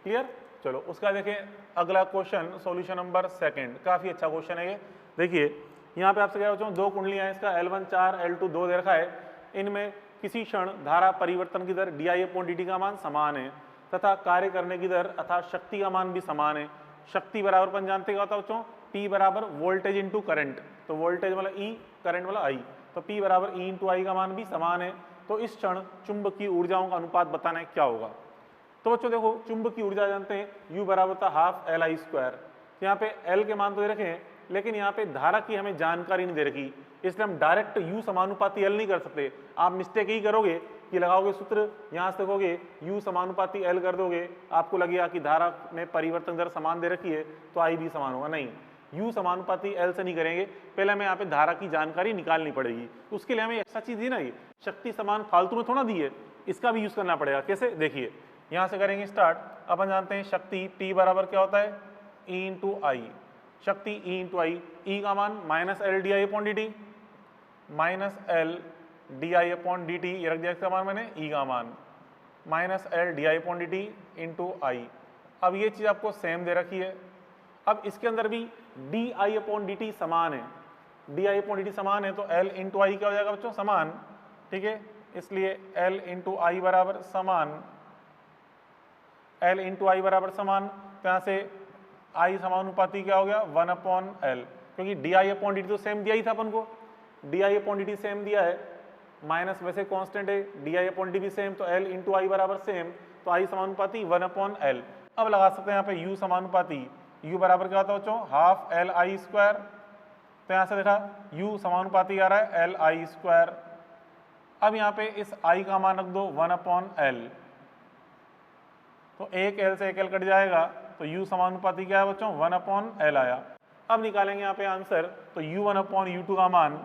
क्लियर। चलो उसका देखें अगला क्वेश्चन, सॉल्यूशन नंबर 2, काफी अच्छा क्वेश्चन है ये। देखिए यहाँ पे आपसे क्या बच्चों, 2 कुंडलियां हैं, इसका L1 4 L2 2 दे रखा है, इनमें किसी क्षण धारा परिवर्तन की दर di/dt का मान समान है तथा कार्य करने की दर अर्थात शक्ति का मान भी समान है। शक्ति बराबर अपन जानते क्या होता है बच्चों, P बराबर वोल्टेज इंटू करंट, तो वोल्टेज वाला E, करंट वाला I, तो P बराबर E इंटू I का मान भी समान है। तो इस क्षण चुंबकीय ऊर्जाओं का अनुपात बताना है क्या होगा। तो बच्चों देखो चुंबकीय ऊर्जा जानते हैं U बराबर था हाफ LI², यहाँ पे L के मान तो दे रखे हैं, लेकिन यहाँ पे धारा की हमें जानकारी नहीं दे रखी, इसलिए हम डायरेक्ट U समानुपाती L नहीं कर सकते। आप मिस्टेक ही करोगे कि लगाओगे सूत्र, यहाँ से देखोगे U समानुपाती L कर दोगे, आपको लगेगा कि धारा में परिवर्तन दर समान दे रखी है तो I भी समान होगा, नहीं, U समानुपाती L से नहीं करेंगे, पहले हमें यहाँ पे धारा की जानकारी निकालनी पड़ेगी। उसके लिए हमें एक्स्ट्रा चीज दी ना, ये शक्ति समान फालतू में थोड़ा दी है, इसका भी यूज करना पड़ेगा। कैसे, देखिए यहाँ से करेंगे स्टार्ट। अपन जानते हैं शक्ति P बराबर क्या होता है, E इंटू आई, शक्ति E इंटू आई, E का मान minus L D I upon D T, minus L D I upon D T, ये रख दिया इसका मान मैंने, E का मान minus L D I upon D T into I. अब ये चीज़ आपको सेम दे रखी है, अब इसके अंदर भी D I upon D T समान है, D I upon D T समान है, तो L इंटू आई क्या हो जाएगा बच्चों, समान, ठीक है, इसलिए L इंटू आई बराबर समान, L इंटू आई बराबर समान, तो यहाँ से I समानुपाती क्या हो गया 1/L, क्योंकि D I upon D T तो सेम दिया ही था अपन को, D I upon D T same दिया है, माइनस वैसे कांस्टेंट है, डी आई अपॉन डी भी सेम, तो L इंटू आई बराबर सेम, तो I समानुपाती 1/L। अब लगा सकते हैं यहाँ पे U समानुपाती, U बराबर क्या होता है बच्चों, हाफ LI², तो यहाँ से देखा U समानुपाती आ रहा है LI²। अब यहाँ पे इस I का मान रख दो 1/L, तो एक L से एक L कट जाएगा, तो U समानुपाती क्या है बच्चों, 1/L आया। अब निकालेंगे यहाँ पे आंसर, तो U1/U2 का मान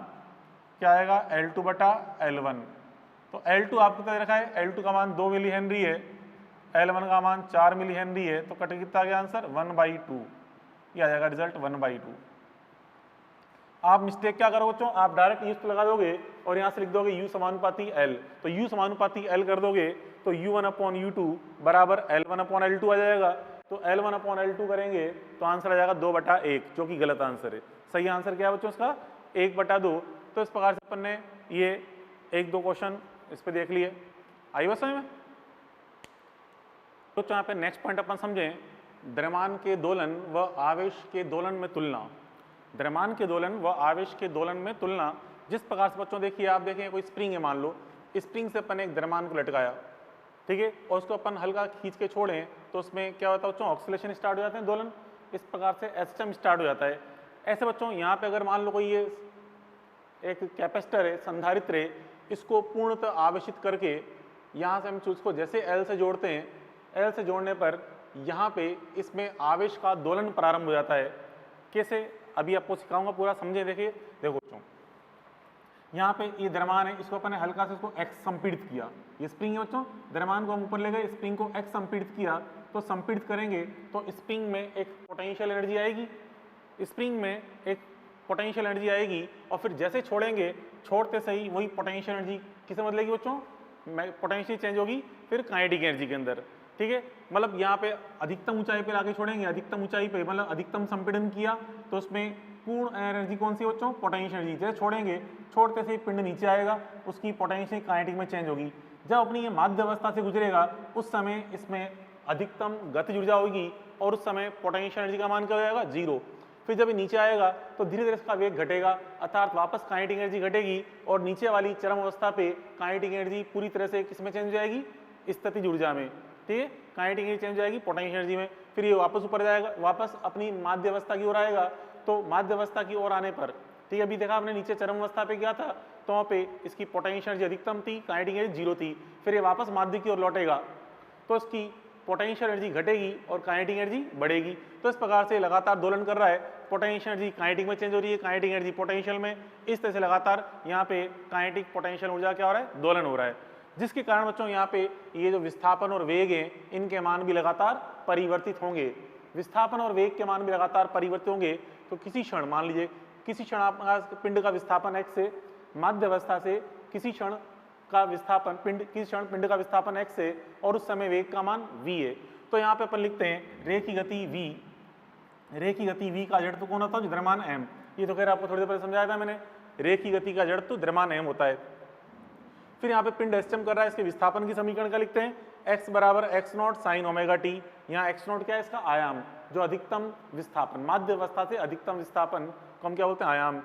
क्या आएगा, L2/L1, तो L2 आपको दे रखा है, L2 का मान 2 मिली हेनरी है, L1 का मान 4 मिली हेनरी है तो कट कितना आ गया आंसर 1/2, ये आ जाएगा रिजल्ट 1/2। आप मिस्टेक क्या करोगे बच्चों, आप डायरेक्ट यूज तो लगा दोगे और यहाँ से लिख दोगे U समानुपाती L, तो U समानुपाती L कर दोगे तो U1/U2 बराबर L1/L2 आ जाएगा। तो L1/L2 करेंगे तो आंसर आ जाएगा 2/1, जो कि गलत आंसर है। सही आंसर क्या है बच्चों इसका 1/2। तो इस प्रकार से अपन ने ये 1-2 क्वेश्चन इस पे देख लिए। आई बात समझ में? तो यहाँ पे नेक्स्ट पॉइंट अपन समझें, द्रव्यमान के दोलन व आवेश के दोलन में तुलना। द्रव्यमान के दोलन व आवेश के दोलन में तुलना, जिस प्रकार से बच्चों देखिए, आप देखें कोई स्प्रिंग है, मान लो स्प्रिंग से अपन एक द्रव्यमान को लटकाया, ठीक है, और उसको अपन हल्का खींच के छोड़ें तो उसमें क्या होता है बच्चों, ऑक्सीलेशन स्टार्ट हो जाते हैं, दोलन, इस प्रकार से एसएचएम स्टार्ट हो जाता है। ऐसे बच्चों यहाँ पे अगर मान लो कोई ये एक कैपेसिटर है, संधारित्र है, इसको पूर्णतः आवेशित करके यहाँ से हम उसको जैसे एल से जोड़ते हैं, एल से जोड़ने पर यहाँ पे इसमें आवेश का दोलन प्रारंभ हो जाता है। कैसे, अभी आपको सिखाऊंगा, पूरा समझे। देखिए देखो बच्चों, यहाँ पे ये द्रव्यमान है, इसको अपन ने हल्का से इसको एक्स संपीड़ित किया, ये स्प्रिंग है बच्चों, द्रव्यमान को हम ऊपर ले गए, स्प्रिंग को एक्स संपीड़ित किया, तो संपीड़ित करेंगे तो स्प्रिंग में एक पोटेंशियल एनर्जी आएगी, स्प्रिंग में एक पोटेंशियल एनर्जी आएगी, और फिर जैसे छोड़ेंगे, छोड़ते सही वही पोटेंशियल एनर्जी किसे बदलेगी बच्चों, पोटेंशियल चेंज होगी फिर काइनेटिक एनर्जी के अंदर, ठीक है। मतलब यहाँ पे अधिकतम ऊंचाई पे लाके छोड़ेंगे, अधिकतम ऊंचाई पे मतलब अधिकतम संपीड़न किया तो उसमें पूर्ण एनर्जी कौन सी बच्चों, पोटेंशियल एनर्जी। जैसे छोड़ेंगे, छोड़ते से पिंड नीचे आएगा, उसकी पोटेंशियल काइनेटिक में चेंज होगी। जब अपनी ये माध्य अवस्था से गुजरेगा उस समय इसमें अधिकतम गतिज ऊर्जा होगी और उस समय पोटेंशियल एनर्जी का मान क्या हो जाएगा, 0। फिर जब ये नीचे आएगा तो धीरे धीरे इसका वेग घटेगा, अर्थात वापस काइनेटिक एनर्जी घटेगी और नीचे वाली चरम अवस्था पे काइनेटिक एनर्जी पूरी तरह से किसमें चेंज हो जाएगी, स्थितिज ऊर्जा में, ठीक है, काइनेटिक एनर्जी चेंज हो जाएगी पोटेंशियल एनर्जी में। फिर ये वापस ऊपर जाएगा, वापस अपनी माध्य अवस्था की ओर आएगा, तो माध्य अवस्था की ओर आने पर, ठीक है, अभी देखा आपने नीचे चरम अवस्था पे गया था तो वहाँ पे इसकी पोटेंशियल एनर्जी अधिकतम थी, काइनेटिक एनर्जी 0 थी। फिर ये वापस माध्य की ओर लौटेगा तो इसकी पोटेंशियल एनर्जी घटेगी और काइनेटिक एनर्जी बढ़ेगी। तो इस प्रकार से लगातार दोलन कर रहा है, पोटेंशियल एनर्जी काइनेटिक में चेंज हो रही है, काइनेटिक एनर्जी पोटेंशियल में, इस तरह से लगातार यहाँ पे काइनेटिक पोटेंशियल ऊर्जा क्या हो रहा है, दोलन हो रहा है, जिसके कारण बच्चों यहाँ पे ये जो विस्थापन और वेग हैं इनके मान भी लगातार परिवर्तित होंगे। विस्थापन और वेग के मान भी लगातार परिवर्तित होंगे। तो किसी क्षण, मान लीजिए किसी क्षण आपका पिंड का विस्थापन x से, माध्य अवस्था से किसी क्षण का विस्थापन किसी क्षण पिंड का विस्थापन x है और उस समय वेग का मान v है। तो यहाँ पे अपन लिखते हैं रे की गति v, रे की गति v का जड़त्व कौन होता है, द्रव्यमान m। ये तो खैर आपको थोड़ी देर पहले समझाया था मैंने, रे की गति का जड़त्व द्रव्यमान m होता है। फिर यहाँ पे पिंड एसएम कर रहा है, इसके विस्थापन की समीकरण का लिखते हैं, x बराबर x0 साइन ओमेगा टी। यहाँ x0 क्या है, इसका आयाम, जो अधिकतम विस्थापन, माध्य अवस्था से अधिकतम विस्थापन को हम क्या बोलते हैं, आयाम।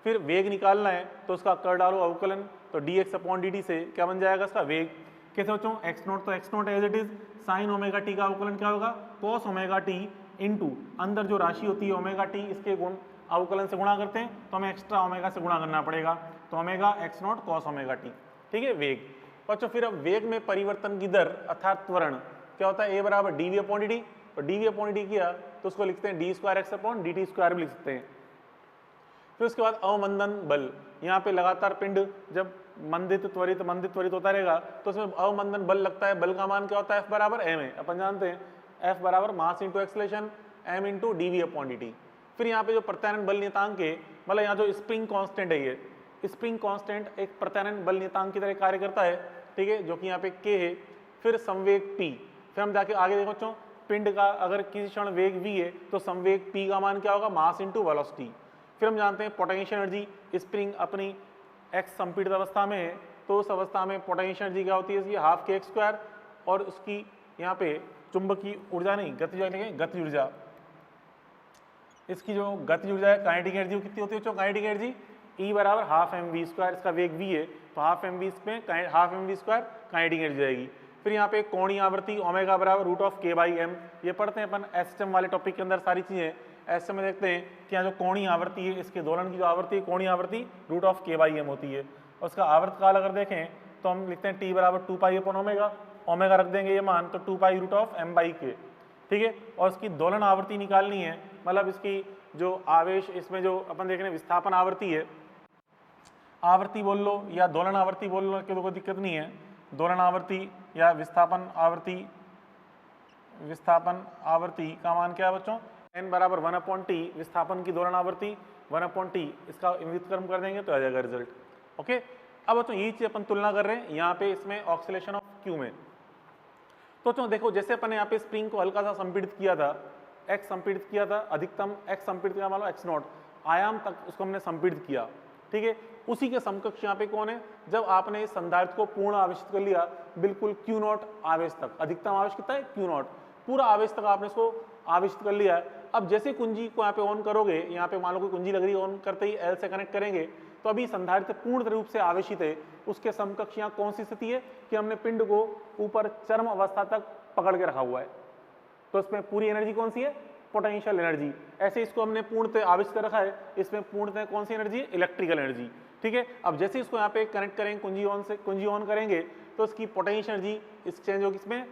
फिर वेग निकालना है तो उसका कर डालो अवकलन, तो dx/dt से क्या बन जाएगा इसका वेग। कैसे बच्चों, x0 तो x0 as it is, sine omega T का अवकलन क्या होगा, कॉस ओमेगा टी इंटू अंदर जो राशि होती है ओमेगा टी, इसके गुण अवकलन से गुणा करते हैं तो हमें एक्स्ट्रा ओमेगा से गुणा करना पड़ेगा, तो omega x0 cos omega T, ठीक है, वेग। बच्चों फिर अब वेग में परिवर्तन की दर अर्थात त्वरण क्या होता है, a बराबर dv/dt, और dv/dt किया तो उसको लिखते हैं d2x/dt² भी लिख सकते हैं। फिर उसके बाद अवमंदन बल, यहाँ पे लगातार पिंड जब मंदित त्वरित होता रहेगा तो उसमें अवमंदन बल लगता है, बल का मान क्या होता है, F बराबर m है, अपन जानते हैं F बराबर mass into acceleration m into dv/dt। फिर यहाँ पे जो प्रत्यानयन बल नियतांक है, मतलब यहाँ जो स्प्रिंग कांस्टेंट है, ये स्प्रिंग कांस्टेंट एक प्रत्यानयन बल नियतांक की तरह कार्य करता है, ठीक है, जो कि यहाँ पे k है। फिर संवेग p, फिर हम जाके आगे देखो बच्चों, पिंड का अगर किसी क्षण वेग v है तो संवेग p का मान क्या होगा, मास इंटू वेलोसिटी। फिर हम जानते हैं पोटेंशियल एनर्जी, स्प्रिंग अपनी x संपीड़ित अवस्था में है तो उस अवस्था में पोटेंशियल एनर्जी क्या होती है, इसकी हाफ k² और उसकी यहाँ पे चुंबकीय ऊर्जा नहीं, गतिज ऊर्जा, इसकी जो गतिज ऊर्जा है काइनेटिक एनर्जी कितनी होती है बच्चों, काइनेटिक एनर्जी E बराबर हाफ mv², इसका वेग v है तो हाफ mv में हाफ mv² काइनेटिक एनर्जी जाएगी। फिर यहाँ पे कोणीय आवृत्ति ओमेगा बराबर √k/m, ये पढ़ते हैं अपन एसएचएम वाले टॉपिक के अंदर सारी चीजें। एसएचएम में देखते हैं कि यहाँ जो कोणीय आवृत्ति है, इसके दोलन की जो आवृत्ति है, कोणीय आवृत्ति √k/m होती है, और उसका आवर्तकाल अगर देखें तो हम लिखते हैं t बराबर 2π/ओमेगा, ओमेगा रख देंगे ये मान तो 2π√m/k, ठीक है। और इसकी दोलन आवृत्ति निकालनी है, मतलब इसकी जो आवेश, इसमें जो अपन देख रहे हैं विस्थापन आवृत्ति है, आवृत्ति बोल लो या दोलन आवृत्ति बोल लो, कोई दिक्कत नहीं है, दोलन आवृत्ति या विस्थापन आवृत्ति विस्थापन आवृत्ति का मान क्या है बच्चों, n बराबर 1/t, विस्थापन की दोलन आवृत्ति 1/t, इसका व्युत्क्रम कर देंगे तो आ जाएगा रिजल्ट। ओके, अब बच्चों यही चीज अपन तुलना कर रहे हैं यहाँ पे इसमें ऑक्सीलेशन ऑफ क्यू में। तो बच्चों देखो, जैसे अपन ने यहाँ पे स्प्रिंग को हल्का सा संपीड़ित किया था, x संपीड़ित किया था, अधिकतम x संपीड़ित किया, मान लो x0 आयाम तक उसको हमने संपीड़ित किया, ठीक है। उसी के समकक्ष यहाँ पे कौन है, जब आपने इस संधारित्र को पूर्ण आवेशित कर लिया बिल्कुल Q0 आवेश तक, अधिकतम आवेश कितना है Q0, पूरा आवेश तक आपने इसको आवेशित कर लिया है। अब जैसे कुंजी को यहाँ पे ऑन करोगे, यहाँ पे मान लो कोई कुंजी लग रही है, ऑन करते ही L से कनेक्ट करेंगे तो अभी संधारित्र पूर्ण रूप से आवेशित है। उसके समकक्ष यहाँ कौन सी स्थिति है कि हमने पिंड को ऊपर चरम अवस्था तक पकड़ के रखा हुआ है, तो इसमें पूरी एनर्जी कौन सी है, पोटेंशियल एनर्जी। ऐसे इसको हमने पूर्णतः आवेशित कर रखा है, इसमें पूर्णतः कौन सी एनर्जी है, इलेक्ट्रिकल एनर्जी, ठीक है। अब जैसे इसको यहाँ पे कनेक्ट करेंगे कुंजी ऑन करेंगे तो इसकी पोटेंशियल एनर्जी इस चेंज होगी, इसमें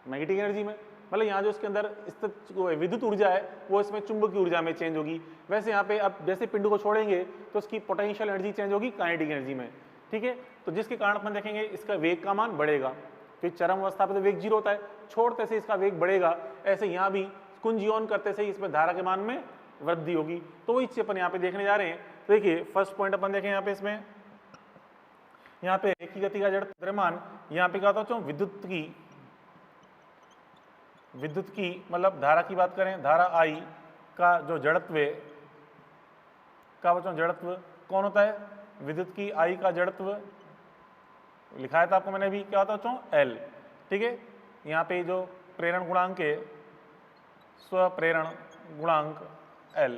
नेगेटिव एनर्जी में, मतलब यहाँ जो इसके अंदर स्थित विद्युत ऊर्जा है वो इसमें चुंबकीय ऊर्जा में चेंज होगी। वैसे यहाँ पे अब जैसे पिंड को छोड़ेंगे तो इसकी पोटेंशियल एनर्जी चेंज होगी काइनेटिक एनर्जी में, ठीक है। तो जिसके कारण अपन देखेंगे इसका वेग का मान बढ़ेगा, क्योंकि चरम अवस्था पे तो वेग 0 होता है, छोड़ते से इसका वेग बढ़ेगा। ऐसे यहाँ भी कुंजी ऑन करते से इसमें धारा के मान में वृद्धि होगी। तो वही चीज अपन यहाँ पे देखने जा रहे हैं। तो देखिए फर्स्ट पॉइंट अपन देखें यहाँ पे, इसमें यहाँ पे एक ही गति का जड़ द्रव्यमान, यहाँ पे क्या होता है विद्युत की मतलब धारा की बात करें, धारा I का जो जड़त्व का बच्चों जड़त्व कौन होता है, विद्युत की I का जड़त्व लिखाया था आपको मैंने अभी, क्या होता है बच्चों L, ठीक है। यहाँ पे जो प्रेरण गुणांक है स्वप्रेरण गुणांक L,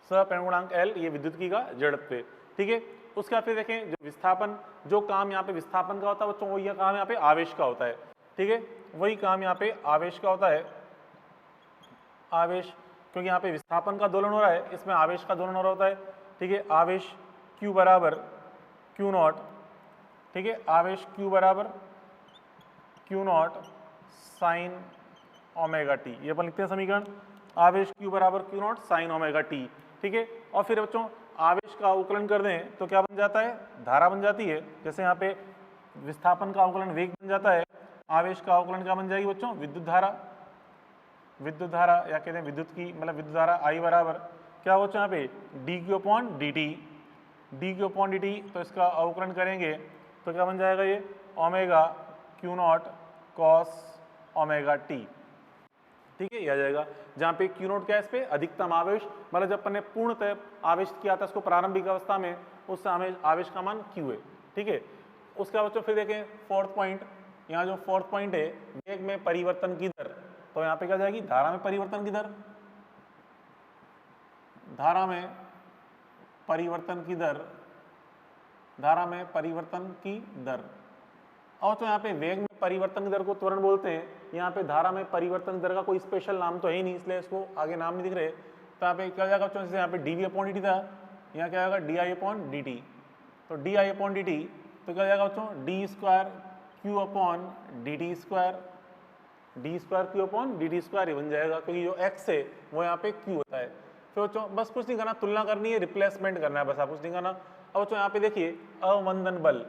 स्वप्रेरण गुणांक L, ये विद्युत की का जड़त्व, ठीक है। उसके बाद फिर देखें जो विस्थापन, जो काम यहाँ पे विस्थापन का होता है बच्चों, वही काम यहाँ पे आवेश का होता है, ठीक है। वही काम यहाँ पे आवेश का होता है, आवेश, क्योंकि यहाँ पे विस्थापन का दोलन हो रहा है, इसमें आवेश का दोलन हो रहा होता है, ठीक है। आवेश Q बराबर Q0, ठीक है, आवेश Q बराबर Q0 साइन ओमेगा टी, ये अपन लिखते हैं समीकरण, आवेश Q बराबर Q0 साइन ओमेगा टी, ठीक है। और फिर बच्चों आवेश का अवकलन कर दें तो क्या बन जाता है, धारा बन जाती है। जैसे यहाँ पे विस्थापन का अवकलन वेग बन जाता है, आवेश का अवकलन क्या बन जाएगी बच्चों, विद्युत धारा, या कहते हैं विद्युत की मतलब विद्युत धारा I बराबर क्या हो यहाँ पे dQ/dt, तो इसका अवकलन करेंगे तो क्या बन जाएगा, ये omega Q0 cos omega T, ठीक है, ये आ जाएगा। जहाँ पे Q0 क्या है, इस पे अधिकतम आवेश, मतलब जब अपन ने पूर्णतः आवेश किया था इसको प्रारंभिक अवस्था में, उस आवेश का मान Q है, ठीक है। उसके बाद बच्चों फिर देखें फोर्थ पॉइंट, यहाँ जो फोर्थ पॉइंट है वेग में परिवर्तन की दर, तो यहाँ पे क्या जाएगी, धारा में परिवर्तन की दर, धारा में परिवर्तन की दर, धारा में परिवर्तन की दर। और तो यहाँ पे वेग में परिवर्तन की दर को त्वरण बोलते हैं, यहाँ पे धारा में परिवर्तन दर का कोई स्पेशल नाम तो है ही नहीं, इसलिए इसको आगे नाम नहीं दिख रहे। तो यहाँ पे क्या जाएगा बच्चों, जैसे यहाँ पे dV/dt था, यहाँ क्या आएगा dI/dt, तो dI/dt तो क्या जाएगा बच्चों d²Q/dt², ही बन जाएगा, क्योंकि जो x है वो यहाँ पे Q होता है। फिर बच्चों बस कुछ नहीं करना, तुलना करनी है, रिप्लेसमेंट करना है, बस आप कुछ नहीं करना। अब बच्चों यहाँ पे देखिए अवमंदन बल,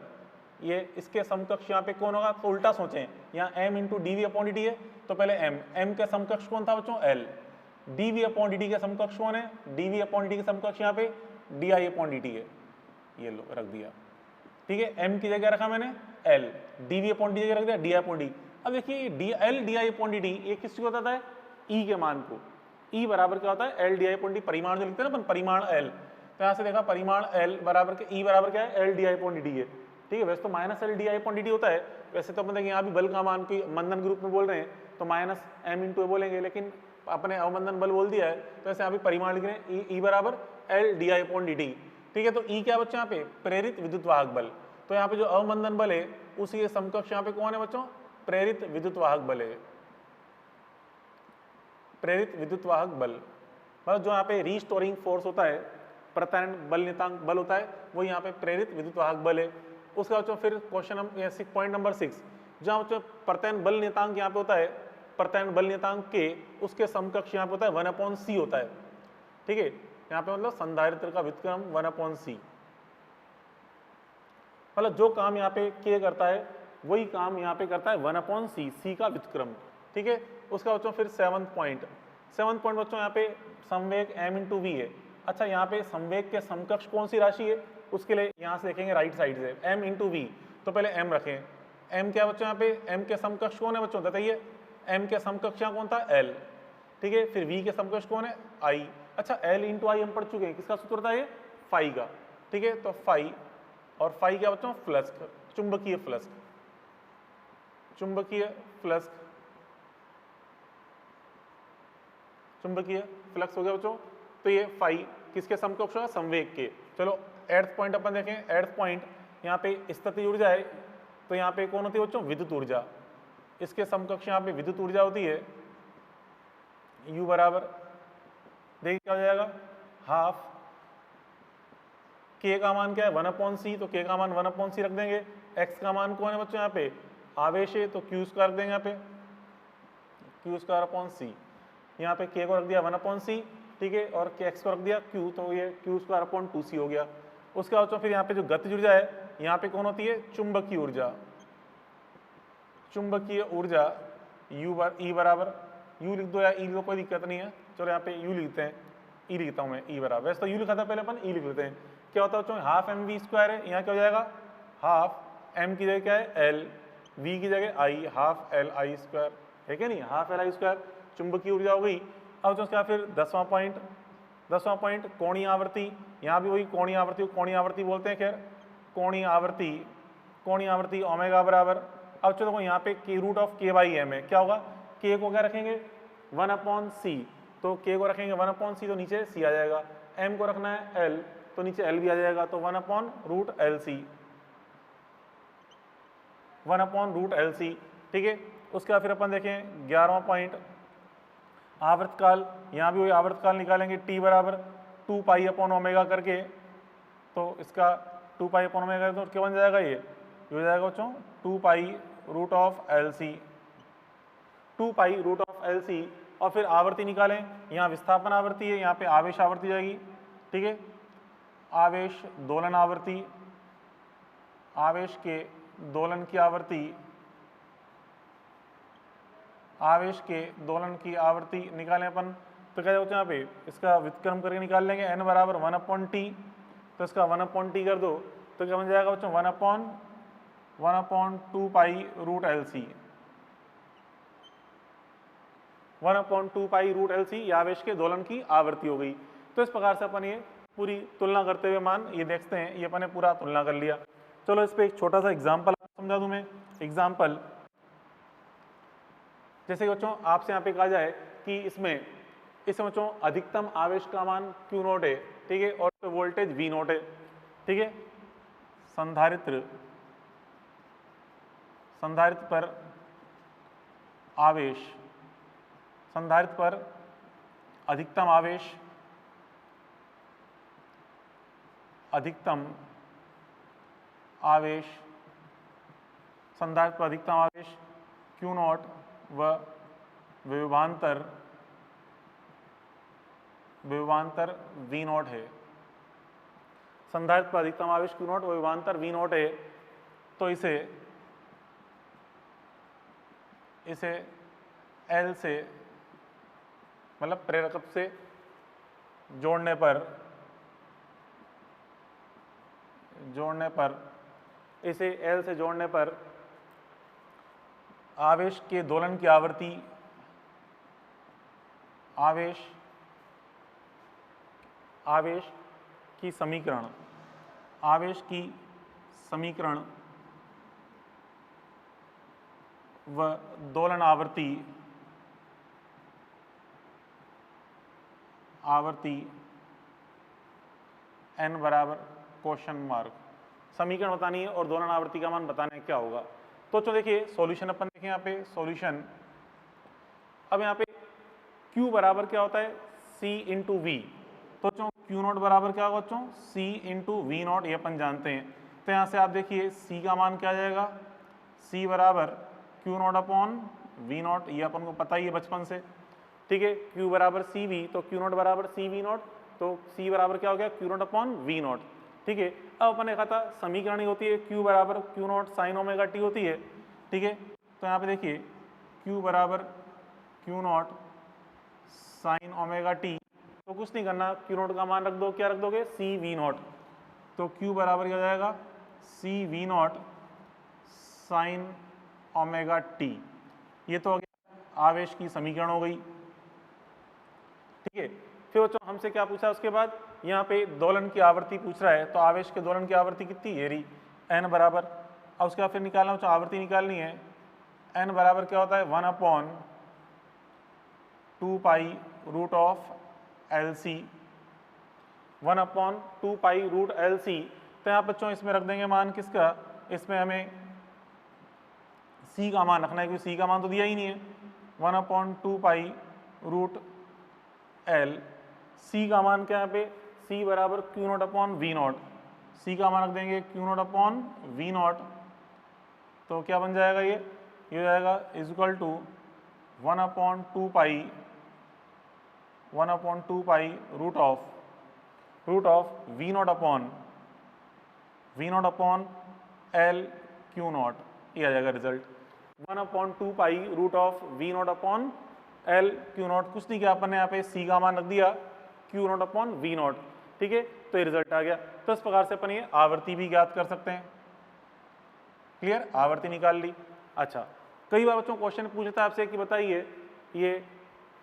ये इसके समकक्ष यहाँ पे कौन होगा, तो उल्टा सोचें, यहाँ m × dV/dt है, तो पहले m के समकक्ष कौन था बच्चों, L, dV/dt के समकक्ष कौन है, dV/dt के समकक्ष यहाँ पे dI/dt है, ये लो रख दिया, ठीक है। m की जगह रखा मैंने L, dV/dt जगह रख दिया dI/dt। अब देखिए L dI/dt ये किसको बताता है, E के मान को, E बराबर क्या होता है L dI/dt, परिमाण जो लिखते हैं ना अपन, परिमाण L, तो यहाँ से देखा परिमाण L बराबर के E बराबर क्या है L dI/dt है, ठीक है। वैसे तो -L dI/dt होता है, वैसे तो अपन देखिए यहाँ भी बल का मान की मंदन के रूप में बोल रहे हैं तो -m × बोलेंगे, लेकिन अपने अवमंदन बल बोल दिया है तो ऐसे यहाँ भी परिमाण लिख रहे हैं E बराबर L dI/dt, ठीक है। तो E क्या बच्चों यहाँ पे, प्रेरित विद्युत वाहक बल, तो यहाँ पे जो अवमंदन बल है उसी के समकक्ष यहाँ पे कौन है बच्चों, प्रेरित विद्युत वाहक बल है, प्रेरित विद्युत वाहक बल, मतलब जो यहाँ पे रीस्टोरिंग फोर्स होता है, प्रत्यानयन बल नियतांक बल होता है, वो यहाँ पे प्रेरित विद्युत वाहक बल है। उसका बच्चों फिर क्वेश्चन पॉइंट नंबर 6, जहाँ बच्चों प्रत्यानयन बल नियतांक यहाँ पे होता है, प्रत्यानयन बल नियतांक के उसके समकक्ष यहाँ पे होता है 1/c होता है, ठीक है। यहाँ पे मतलब संधारित्र का व्युत्क्रम 1/c, मतलब जो काम यहाँ पे K करता है वही काम यहाँ पे करता है 1/c, c का व्युत्क्रम, ठीक है। उसका बच्चों फिर सेवंथ पॉइंट बच्चों यहाँ पे संवेग m इंटू वी है। अच्छा, यहाँ पे संवेग के समकक्ष कौन सी राशि है, उसके लिए यहाँ से देखेंगे राइट साइड से m इंटू वी, तो पहले m रखें। m क्या बच्चों, यहाँ पे m के समकक्ष कौन है बच्चों, बताइए। m के समकक्ष यहाँ कौन था, l, ठीक है। फिर v के समकक्ष कौन है, i। अच्छा, l इंटू आई हम पढ़ चुके हैं, किसका सूत्र था ये, फाई का, ठीक है। तो फाई, और फाई क्या बच्चों, फ्लक्स, चुंबकीय फ्लक्स, चुंबकीय फ्लक्स, चुंबकीय फ्लक्स हो गया बच्चों। तो ये फाई किसके समकक्ष होगा, संवेग के। चलो एर्थ पॉइंट अपन देखें, एर्थ पॉइंट यहाँ पे स्थितिज ऊर्जा है, तो यहाँ पे कौन होती है बच्चों, विद्युत ऊर्जा। इसके समकक्ष यहाँ पे विद्युत ऊर्जा होती है U बराबर, देखिए क्या हो जाएगा, हाफ K का मान क्या है 1/c, तो K का मान 1/c रख देंगे। X का मान कौन है बच्चों, यहाँ पे आवेश है, तो Q स्क्वायर रख देंगे यहाँ पे, Q स्क्वायर अपॉन C। यहाँ पे K को रख दिया 1/c, ठीक है, और X को रख दिया Q, तो ये Q स्क्वायर अपॉन 2c हो गया। उसके बाद फिर यहाँ पे जो गतिज ऊर्जा है, यहाँ पे कौन होती है, चुंबकीय ऊर्जा, चुंबकीय ऊर्जा E बराबर, U लिख दो या E लिख दो, कोई दिक्कत नहीं है। चलो यहाँ पे U लिखते हैं, E लिखता हूँ मैं, E बराबर, वैसे तो U लिखा था पहले अपन, E लिख लेते हैं। क्या होता है बच्चों, हाफ mv स्क्वायर है, यहाँ क्या हो जाएगा, हाफ m की जगह क्या है l, v की जगह i, half l i square, है क्या नहीं, हाफ l i स्क्वायर, चुंबकीय ऊर्जा हो गई। अब उसका फिर 10वां पॉइंट कोणीय आवर्ती, यहाँ भी वही कोणीय आवर्ती बोलते हैं, खैर कोणीय आवर्ती ओमेगा बराबर। अब चलो देखो यहाँ पे k root of k by m है, क्या होगा, k को क्या रखेंगे 1/c, तो k को रखेंगे 1/c, तो नीचे c आ जाएगा। m को रखना है l, तो नीचे l भी आ जाएगा, तो 1/√LC, 1/√LC, ठीक है। उसके बाद फिर अपन देखें 11वां पॉइंट, आवर्तकाल, यहाँ भी वही आवर्तकाल निकालेंगे, t बराबर 2π/ओमेगा करके, तो इसका 2π/ओमेगा तो क्या बन जाएगा, ये हो जाएगा बच्चों 2π√LC, 2π√LC। और फिर आवर्ती निकालें, यहाँ विस्थापन आवर्ती है, यहाँ पे आवेश आवर्ती जाएगी, ठीक है। आवेश दोलन आवर्ती, आवेश के दोलन की आवर्ती, आवेश के दोलन की आवर्ती निकालें अपन, तो क्या होता है यहाँ पे इसका व्युत्क्रम करके निकाल लेंगे, n बराबर 1/t, तो इसका 1/t कर दो, तो क्या बन जाएगा बच्चों 1/2π√LC, 1/2π√LC, ये आवेश के दोलन की आवर्ती हो गई। तो इस प्रकार से अपन ये पूरी तुलना करते हुए मान ये देखते हैं, ये अपन ने पूरा तुलना कर लिया। चलो इस पे एक छोटा सा एग्जाम्पल समझा दूं मैं। एग्जाम्पल, जैसे बच्चों आपसे यहाँ पे कहा जाए कि इसमें बच्चों अधिकतम आवेश का मान Q0 है, ठीक है, और वोल्टेज V0 है, ठीक है। संधारित्र पर आवेश, संधारित्र पर अधिकतम आवेश, संधारित्र पर अधिकतम आवेश Q0 व विभवांतर V0 है। संधारित्र पर अधिकतम आवेश Q0 व विभवांतर V0 है, तो इसे L से मतलब प्रेरकत्व से जोड़ने पर इसे L से जोड़ने पर आवेश के दोलन की आवर्ती, आवेश की समीकरण व दोलन आवर्ती n बराबर क्वेश्चन मार्क, समीकरण बतानी है और दोलन आवर्ती का मान बताना है क्या होगा। तो चलो देखिए सॉल्यूशन अपन देखें, यहाँ पे सॉल्यूशन, अब यहाँ पे Q बराबर क्या होता है C इंटू वी, तो बच्चों Q0 बराबर क्या होगा बच्चों C इंटू V0, ये अपन जानते हैं। तो यहाँ से आप देखिए C का मान क्या आ जाएगा, C बराबर Q0/V0, ये अपन को पता ही है बचपन से, ठीक है। Q बराबर CV, तो Q0 बराबर CV0, तो C बराबर क्या हो गया Q0/V0। ठीक है। अब अपन ने कहा था समीकरण ही होती है Q बराबर Q not sine omega T होती है, ठीक है। तो यहाँ पे देखिए Q बराबर Q not sine omega T, तो कुछ नहीं करना, Q नॉट का मान रख दो, क्या रख दोगे, सी वी नॉट। तो Q बराबर क्या हो जाएगा, C V not sine omega T. ये तो हो गया आवेश की समीकरण हो गई, ठीक है। फिर बच्चों हमसे क्या पूछा उसके बाद, यहाँ पे दोलन की आवृत्ति पूछ रहा है, तो आवेश के दोलन की आवृत्ति कितनी है, ये n बराबर। अब उसके बाद फिर निकालना बच्चों, आवृत्ति निकालनी है, n बराबर क्या होता है 1/2 pi root of L C, 1/2 pi root L C. तो यहाँ बच्चों इसमें रख देंगे मान किसका, इसमें हमें c का मान रखना है क्योंकि c का मान तो दिया ही नहीं है, 1/2 पाई रूट एल, c का मान क्या है यहाँ पे, c बराबर Q naught upon V naught, c का मान रख देंगे Q naught upon V not. तो क्या बन जाएगा ये हो जाएगा is equal to 1/2 pi root of V naught upon L Q naught, ये आ जाएगा result 1/2 pi root of V naught upon L Q naught. कुछ नहीं किया अपन ने यहाँ पे c का मान रख दिया Q naught upon V naught, ठीक है। तो ये रिजल्ट आ गया। तो इस प्रकार से अपन ये आवृत्ति भी ज्ञात कर सकते हैं। क्लियर, आवृत्ति निकाल ली। अच्छा, कई बार बच्चों क्वेश्चन पूछ लेता है आपसे कि बताइए ये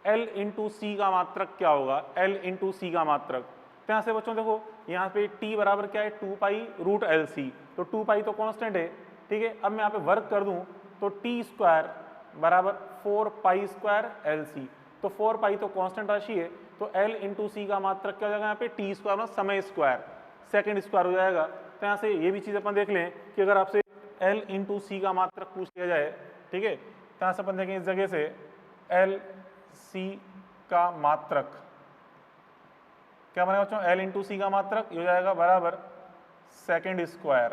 L इंटू सी का मात्रक क्या होगा, L इंटू सी का मात्रक। तो यहाँ से बच्चों देखो यहाँ पे t बराबर क्या है 2 पाई रूट एल सी, तो 2 पाई तो कांस्टेंट है, ठीक है। अब मैं यहाँ पे वर्क कर दूं तो टी स्क्वायर बराबर 4 पाई स्क्वायर एल सी, तो 4 पाई तो कांस्टेंट राशि है, तो L इंटू सी का मात्रक क्या हो जाएगा यहाँ पे टी स्क्वायर मतलब समय स्क्वायर, सेकेंड स्क्वायर हो जाएगा। तो यहाँ से ये भी चीज़ अपन देख लें कि अगर आपसे L इंटू सी का मात्रक पूछ लिया जाए, ठीक है, तो यहाँ से अपन देखें इस जगह से L सी का मात्रक क्या बनेगा बच्चों, L इंटू सी का मात्रक ये हो जाएगा बराबर सेकेंड स्क्वायर।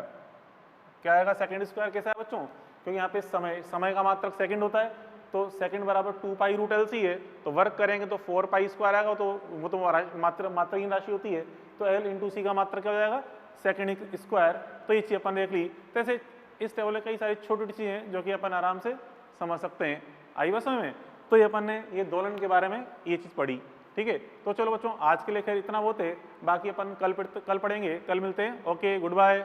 क्या आएगा सेकेंड स्क्वायर, कैसा है बच्चों, क्योंकि यहाँ पे समय का मात्रक सेकंड होता है, तो सेकंड बराबर 2 पाई रूट एल सी है, तो वर्क करेंगे तो 4 पाई स्क्वायर आएगा, तो वो तो मात्रहीन राशि होती है, तो एल इंटू सी का मात्रक क्या हो जाएगा सेकेंड स्क्वायर। तो ये चीज़ अपन देख ली। तो ऐसे इस टेबल में कई सारी छोटी छोटी चीज़ें हैं जो कि अपन आराम से समझ सकते हैं। आई बस में, तो ये अपन ने ये दोलन के बारे में ये चीज़ पढ़ी, ठीक है। तो चलो बच्चों आज के लिए खैर इतना बहुत है, बाकी अपन कल पढ़ेंगे, कल मिलते हैं। Okay, good bye.